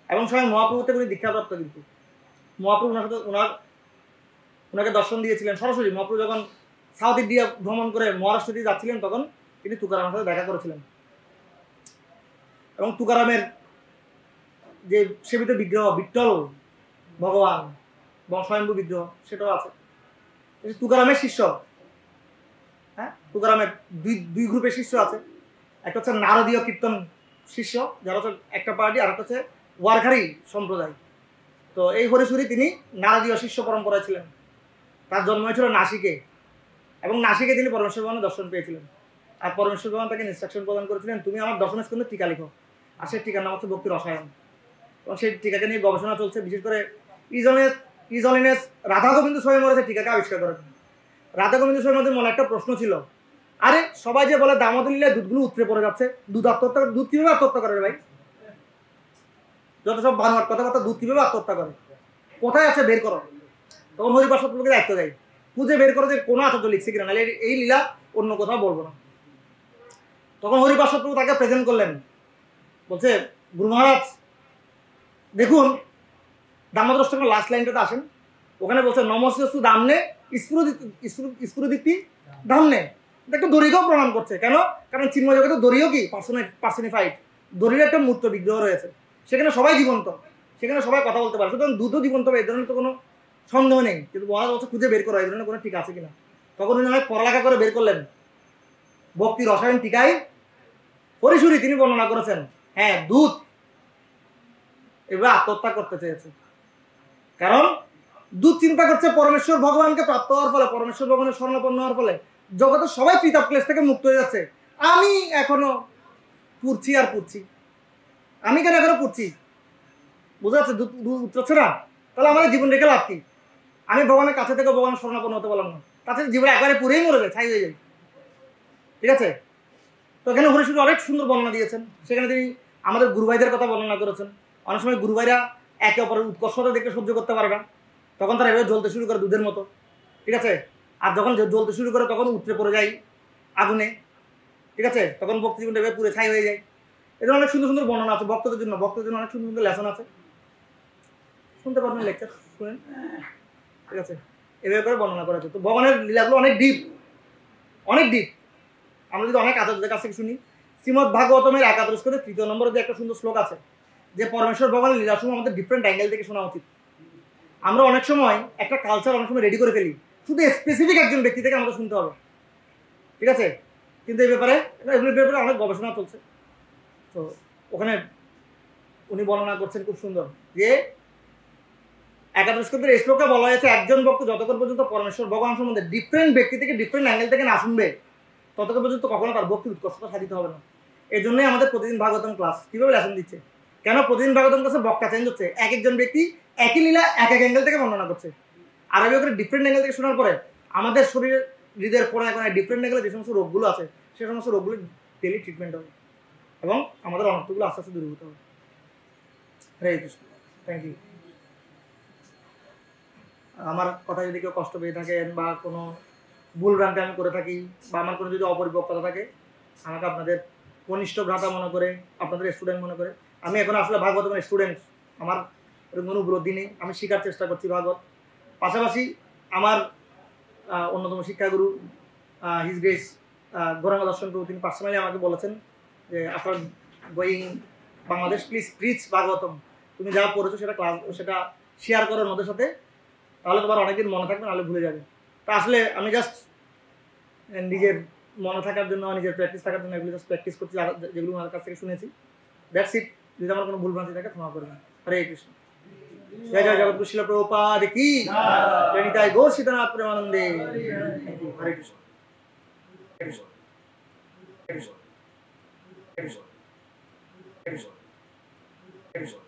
এবং স্বয়ং মহাপ্রভু থেকে উনি দীক্ষাপ্রাপ্ত। কিন্তু মহাপ্রভু ওনার সাথে ওনাকে দর্শন দিয়েছিলেন সরাসরি। মহাপ্রভু যখন সাউথ ইন্ডিয়া ভ্রমণ করে মহারাষ্ট্র দিয়ে যাচ্ছিলেন তখন তিনি তুকারামের সাথে দেখা করেছিলেন। এবং তুকারামের যে সেবিত বিগ্রহ বিঠ্ঠল ভগবান এবং স্বয়ম্ভু বিগ্রহ সেটাও আছে। তুকারামের শিষ্য, হ্যাঁ, তুকারামের দুই গ্রুপের শিষ্য আছে। একটা হচ্ছে নারদীয় কীর্তন শিষ্য, যারা হচ্ছে একটা পার্টি, আর একটা হচ্ছে ওয়ারখারি সম্প্রদায়। তো এই হরিসুরি তিনি নারদীয় শিষ্য পরম্পরায় ছিলেন। তার জন্ম হয়েছিল নাসিকে এবং নাসিকে তিনি পরমেশ্বর ভগবানের দর্শন পেয়েছিলেন। আর পরমেশ্বর ভগবান তাকে ইনস্ট্রাকশন প্রদান করেছিলেন, তুমি আমার দশম স্কন্ধে টিকা লিখো। আর সেই টিকার নাম হচ্ছে ভক্তি রসায়ন। এবং সেই টিকাকে নিয়ে গবেষণা চলছে। বিশেষ করে ইজলিনেস রাধা গোবিন্দ স্বামী মহারাজ টিকাকে আবিষ্কার করেন। রাধা গোবিন্দ স্বামী মহারাজের মনে একটা প্রশ্ন ছিল, আরে সবাই যে বলে দামোদর লীলায় দুধগুলো উতরে পড়ে যাচ্ছে, দুধ কিভাবে আত্মহত্যা করে ভাই? যত সব বানোয়াট কথাবার্তা, দুধ কিভাবে আত্মহত্যা করে, কোথায় আছে বের করো। তখন হরিপ্রসাদ প্রভুকে দায়িত্ব দেয়, খুঁজে বের করো যে কোনো আচার্য লিখছে কিনা, নাহলে এই লীলা অন্য কোথাও বলবো না। তখন হরিপ্রসাদ প্রভু তাকে প্রেজেন্ট করলেন, বলছে গুরু মহারাজ দেখুন দামোদর অষ্টকের লাস্ট লাইনটাতে আসেন, ওখানে বলছে নমস্যস্তু দামনে স্ফুরদিতি দামনে। একটা দড়িকেও প্রণাম করছে, কেন? কারণ চিন্ময় জগতে দড়িও কি পার্সনিফাইড, দড়ির একটা মূর্ত বিগ্রহ রয়েছে, সেখানে সবাই জীবন্ত, সেখানে সবাই কথা বলতে পারে, সুতরাং দুধও জীবন্ত হবে, এই ধরনের তো কোনো সন্দেহ নেই, কিন্তু মহারাজ বলছে খুঁজে বের করা এই ধরনের কোনো ঠিক আছে কিনা। তখন উনি অনেক পড়ালেখা করে বের করলেন ভক্তি রসায়ন টিকায় পরিশুরি তিনি বর্ণনা করেছেন, হ্যাঁ দূত এবার আত্মহত্যা করতে চেয়েছে, কারণ দূত চিন্তা করছে পরমেশ্বর ভগবানকে প্রাপ্ত হওয়ার ফলে, পরমেশ্বর ভগবানের শরণাপন্ন হওয়ার ফলে জগতের সবাই পৃথক ক্লেশ থেকে মুক্ত হয়ে যাচ্ছে, আমি এখনো পুড়ছি আর পুড়ছি, আমি কেন এখনো পুড়ছি, বুঝা যাচ্ছে উত্তর হচ্ছে না, তাহলে আমাদের জীবন রেখে লাভ কি, আমি ভগবানের কাছে থেকে ভগবানের শরণাপন্ন হতে পারলাম না, কাছে জীবনে একবারে পুড়েই মরে যায়, ছাই হয়ে যায়, ঠিক আছে। তো এখানে হরিশুর অনেক সুন্দর বর্ণনা দিয়েছেন, সেখানে তিনি আমাদের গুরুভাইদের কথা বর্ণনা করেছেন। অনেক সময় গুরুভাইরা একে অপরের উৎকর্ষতা দেখে সহ্য করতে পারে না, তখন তারা এভাবে জ্বলতে শুরু করে দুধের মতো, ঠিক আছে। আর যখন জ্বলতে শুরু করে তখন উতরে পড়ে যায় আগুনে, ঠিক আছে, তখন ভক্তি জীবনটা এভাবে পুরে ছাই হয়ে যায়। এদের অনেক সুন্দর সুন্দর বর্ণনা আছে ভক্তদের জন্য, ভক্তদের জন্য অনেক সুন্দর সুন্দর লেসন আছে, শুনতে পারবেন, লেকচার শুনেন, ঠিক আছে। এভাবে করে বর্ণনা করা আছে। তো ভগবানের লীলাগুলো অনেক ডিপ, অনেক ডিপ। আমরা যদি অনেক আচার্যদের কাছ থেকে শুনি, শ্রীমদ ভাগবতমের একাদশ করে 3 নম্বরে যে একটা সুন্দর শ্লোক আছে যে পরমেশ্বর ভগবানের লীলাসমূহ আমাদের ডিফারেন্ট অ্যাঙ্গেল থেকে শোনা উচিত। আমরা অনেক সময় একটা কালচার অনেক সময় রেডি করে ফেলি, শুধু স্পেসিফিক একজন ব্যক্তি থেকে আমাদের শুনতে হবে, ঠিক আছে। কিন্তু এই ব্যাপারে এগুলোর ব্যাপারে অনেক গবেষণা চলছে। তো ওখানে উনি বর্ণনা করছেন খুব সুন্দর যে একাদশ স্কন্ধের এই শ্লোকে বলা হয়েছে একজন ভক্ত যতক্ষণ পর্যন্ত পরমেশ্বর ভগবান সম্বন্ধে ডিফারেন্ট ব্যক্তি থেকে ডিফারেন্ট অ্যাঙ্গেল থেকে না শুনবে ততক্ষণ পর্যন্ত কখনো তার ভক্তি উৎকর্ষতা সাধিত হবে না। এই জন্যই আমাদের প্রতিদিন ভাগবতম ক্লাস কিভাবে লেসন দিচ্ছে, কেন প্রতিদিন ভাগবতম ক্লাসে বক্তা চেঞ্জ হচ্ছে, এক একজন ব্যক্তি একই লীলা এক এক অ্যাঙ্গেল থেকে বর্ণনা করছে, আর আমি ওখানে ডিফারেন্ট অ্যাঙ্গেল থেকে শোনার পরে আমাদের শরীরের হৃদয়ের কোনায় কোনায় ডিফারেন্ট অ্যাঙ্গেলে যে সমস্ত রোগগুলো আছে সে সমস্ত রোগগুলো ডেলি ট্রিটমেন্ট হবে এবং আমাদের অনর্থগুলো আস্তে আস্তে দূরীভূত হবে। হরে কৃষ্ণ, থ্যাংক ইউ। আমার কথা যদি কেউ কষ্ট পেয়ে থাকেন বা কোনো ভুল ভ্রান্তি আমি করে থাকি বা আমার কোনো যদি অপরিপক্কতা থাকে, আমাকে আপনাদের কনিষ্ঠ ভ্রাতা মনে করে, আপনাদের স্টুডেন্ট মনে করে, আমি এখন আসলে ভাগবতের স্টুডেন্ট, আমার কোনো উপলব্ধি নেই, আমি শেখার চেষ্টা করছি ভাগবত। পাশাপাশি আমার অন্যতম শিক্ষাগুরু হিজ গ্রেস গৌরাঙ্গ দর্শন প্রভু, তিনি পার্সোনালি আমাকে বলেছেন যে after going Bangladesh please preach Bhagavatam, তুমি যা পড়েছো সেটা ক্লাস সেটা শেয়ার করো ওদের সাথে, তাহলে তোমার অনেকদিন মনে থাকবে, নাহলে ভুলে যাবে। তা আসলে আমি জাস্ট নিজের মনে থাকার জন্য, নিজের প্র্যাকটিস থাকার জন্য এগুলো জাস্ট প্র্যাকটিস করছি, যেগুলো আমার কাছ থেকে শুনেছি, দ্যাটস ইট। যদি আমার কোনো ভুল ভ্রান্তি থাকে ক্ষমা করবেন। হরে কৃষ্ণ। জয় জয় জগৎগুরু শিল প্রভুপাদ কি জয়, নিতাই গৌর সীতানাথ প্রেমানন্দে। হরে কৃষ্ণ, হরে কৃষ্ণ, হরে কৃষ্ণ, হরে কৃষ্ণ, হরে কৃষ্ণ, হরে কৃষ্ণ।